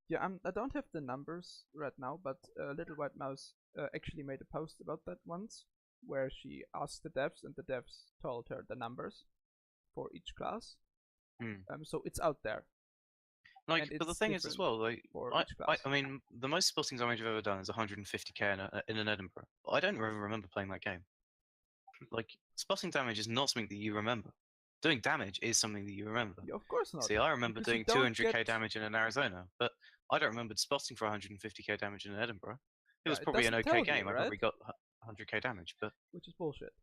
Yeah, I don't have the numbers right now, but Little White Mouse actually made a post about that once, where she asked the devs, and the devs told her the numbers for each class. So it's out there. Like, but the thing is as well, like, for each class. I mean, the most spotting damage I've ever done is 150k in an Edinburgh. I don't ever remember playing that game. Like, spotting damage is not something that you remember. Doing damage is something that you remember. Yeah, of course not. See, I remember because you doing don't 200k get- damage in an Arizona, but I don't remember spotting for 150k damage in Edinburgh. It was Yeah, it probably an doesn't okay tell you, game. I right? probably got 100k damage, but Which is bullshit.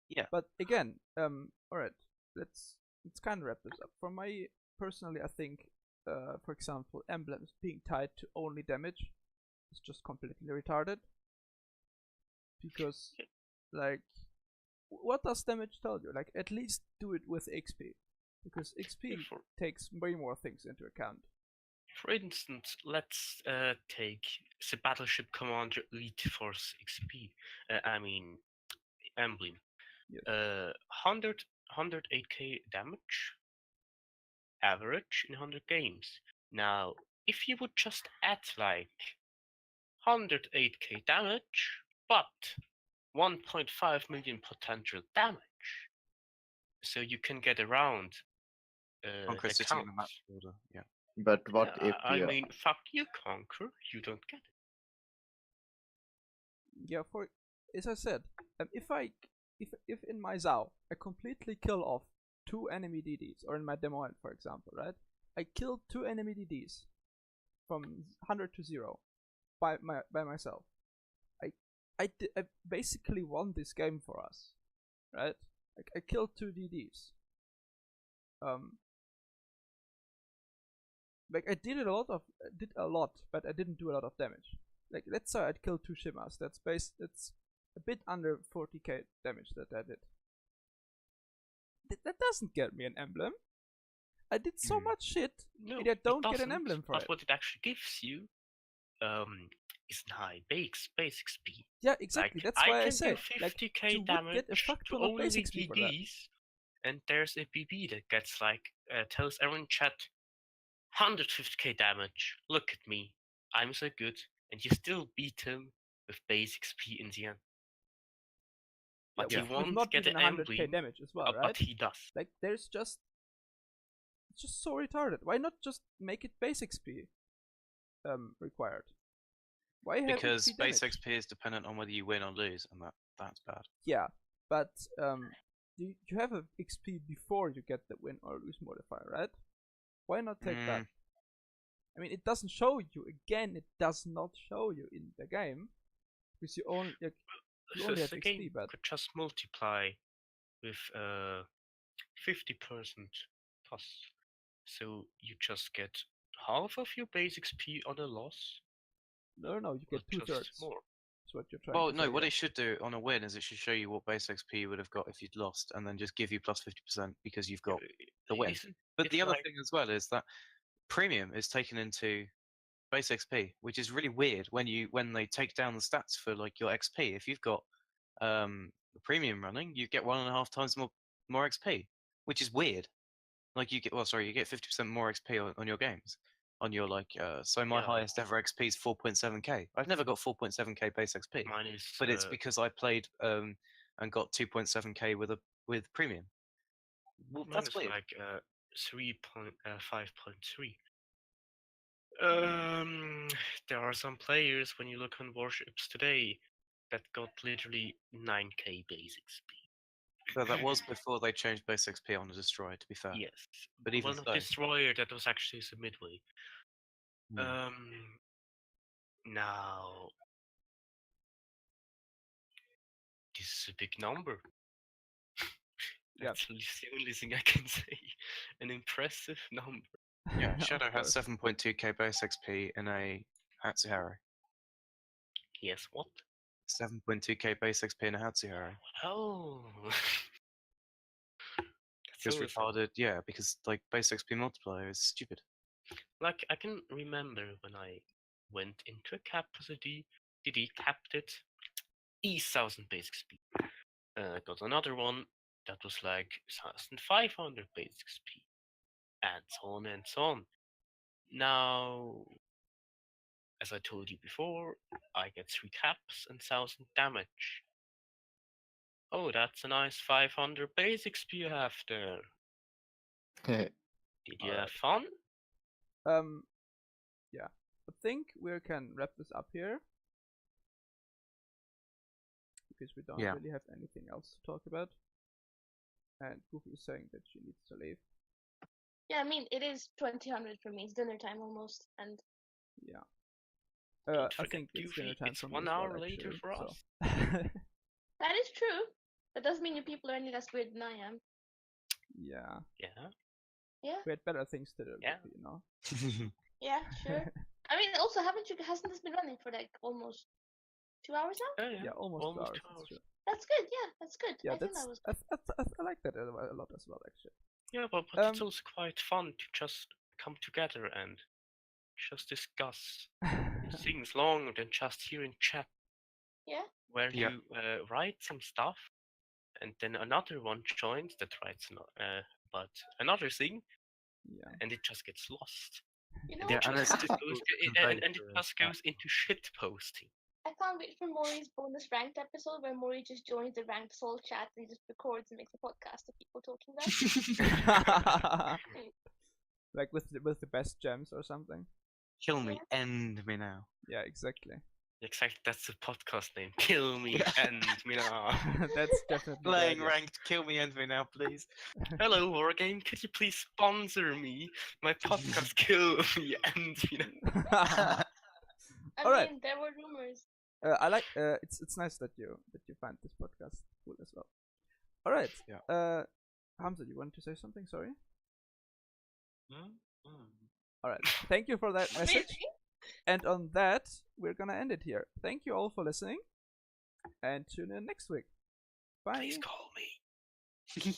Yeah. But again, alright, let's kind of wrap this up. For my personally, I think, for example, emblems being tied to only damage is just completely retarded. Because, like, what does damage tell you? Like, at least do it with XP. Because XP takes way more things into account. For instance, let's take the Battleship Commander Elite Force XP. I mean, emblem. Yes. 108k damage, average in 100 games. Now, if you would just add like 108k damage, but 1.5 million potential damage, so you can get around Conquer the City in the count. match order. Yeah. But what if I you mean, fuck you, Conquer. You don't get it. Yeah, for as I said, if in my Zao I completely kill off 2 enemy DDs, or in my demo end, for example, right? I killed 2 enemy DDs from 100 to 0 by myself. I basically won this game for us, right? Like, I killed 2 DDs. Like, I did a lot, but I didn't do a lot of damage. Like, let's say I'd killed 2 Shimas. That's a bit under 40k damage that I did. That doesn't get me an emblem. I did so much shit, No, and I don't get doesn't, an emblem for but it. what it actually gives you is high base XP. Yeah, exactly. Like, that's why I can say, do 50k you would damage get a fuck to ton of only base XP for that. DDs, and there's a BB that gets like tells everyone in chat 150k damage. Look at me. I'm so good. And you still beat him with base XP in the end. But Yeah, he with won't not get even an 100k emblem, damage as well, right? but he does. Like, it's just so retarded. Why not just make it base XP required? Why have Because XP base damage? XP is dependent on whether you win or lose, and that's bad. Yeah, but you have a XP before you get the win or lose modifier, right? Why not take that? I mean, it doesn't show you. Again, it does not show you in the game because you only have the XP. game But could just multiply with 50% plus. So you just get half of your base XP on a loss. no, you get or just 2/3. more. That's what you're trying Well, to no, say. what Yeah. it should do on a win is it should show you what base XP you would have got if you'd lost, and then just give you plus 50% because you've got the win. But the other thing as well is that premium is taken into base XP, which is really weird when they take down the stats for like your XP. If you've got the premium running, you get 1.5 times more XP, which is weird. Like you get 50% more XP on your games. On your so my highest ever XP is 4.7k. I've never got 4.7k base XP, Mine is, but it's because I played and got 2.7k with premium. Well, mine that's is weird. like 5.3. There are some players when you look on warships today that got literally 9k base XP. So that was before they changed base XP on a destroyer, to be fair. Yes, But even not so. destroyer. That was actually the midway. Now this is a big number. That's the only thing I can say. An impressive number. Yeah, Shadow has 7.2k base XP in a Hatsuharu. Yes, what? 7.2k base XP in a Hatsuharu. Oh. Just so retarded, yeah, because like base XP multiplier is stupid. Like I can remember when I went into a capacity, capped it, 1000 base XP. Got another one that was like 1500 base XP, and so on and so on. Now, as I told you before, I get 3 caps and 1000 damage. Oh, that's a nice 500 base XP you have there. Did you have fun? Yeah. I think we can wrap this up here because we don't really have anything else to talk about. And Goofi is saying that she needs to leave. Yeah, I mean, it is 2000 for me. It's dinner time almost, and yeah. I think it's dinner time for me. It's 1 hour later actually, for so. us. That is true. That doesn't mean you people are any less weird than I am. Yeah. Yeah. Yeah. We had better things to do, Yeah. you know. Yeah, sure. I mean, also, hasn't this been running for like almost 2 hours now? Yeah, almost 2 hours. 2 hours. That's good. Yeah, that's good. Yeah, I think that was. I like that a lot as well, actually. Yeah, but it's also quite fun to just come together and just discuss things longer than just here in chat. Yeah. Where you write some stuff, and then another one joins that writes but another thing, and it just gets lost. You know, and it just goes into shit posting. I can't wait for Maury's bonus ranked episode where Maury just joins the ranked soul chat and just records and makes a podcast of people talking about. Like with the best gems or something. Kill me, end me now. Yeah, exactly. Exactly, that's the podcast name. Kill me, end me now. That's definitely playing ranked. Kill me, end me now, please. Hello, Wargame. Could you please sponsor me? My podcast, Kill me, end me now. I mean, there were rumors. I like. It's nice that you find this podcast cool as well. All right. Yeah. Hamza, you wanted to say something? Sorry. All right. Thank you for that message. And on that, we're gonna end it here. Thank you all for listening, and tune in next week. Bye. Please call me.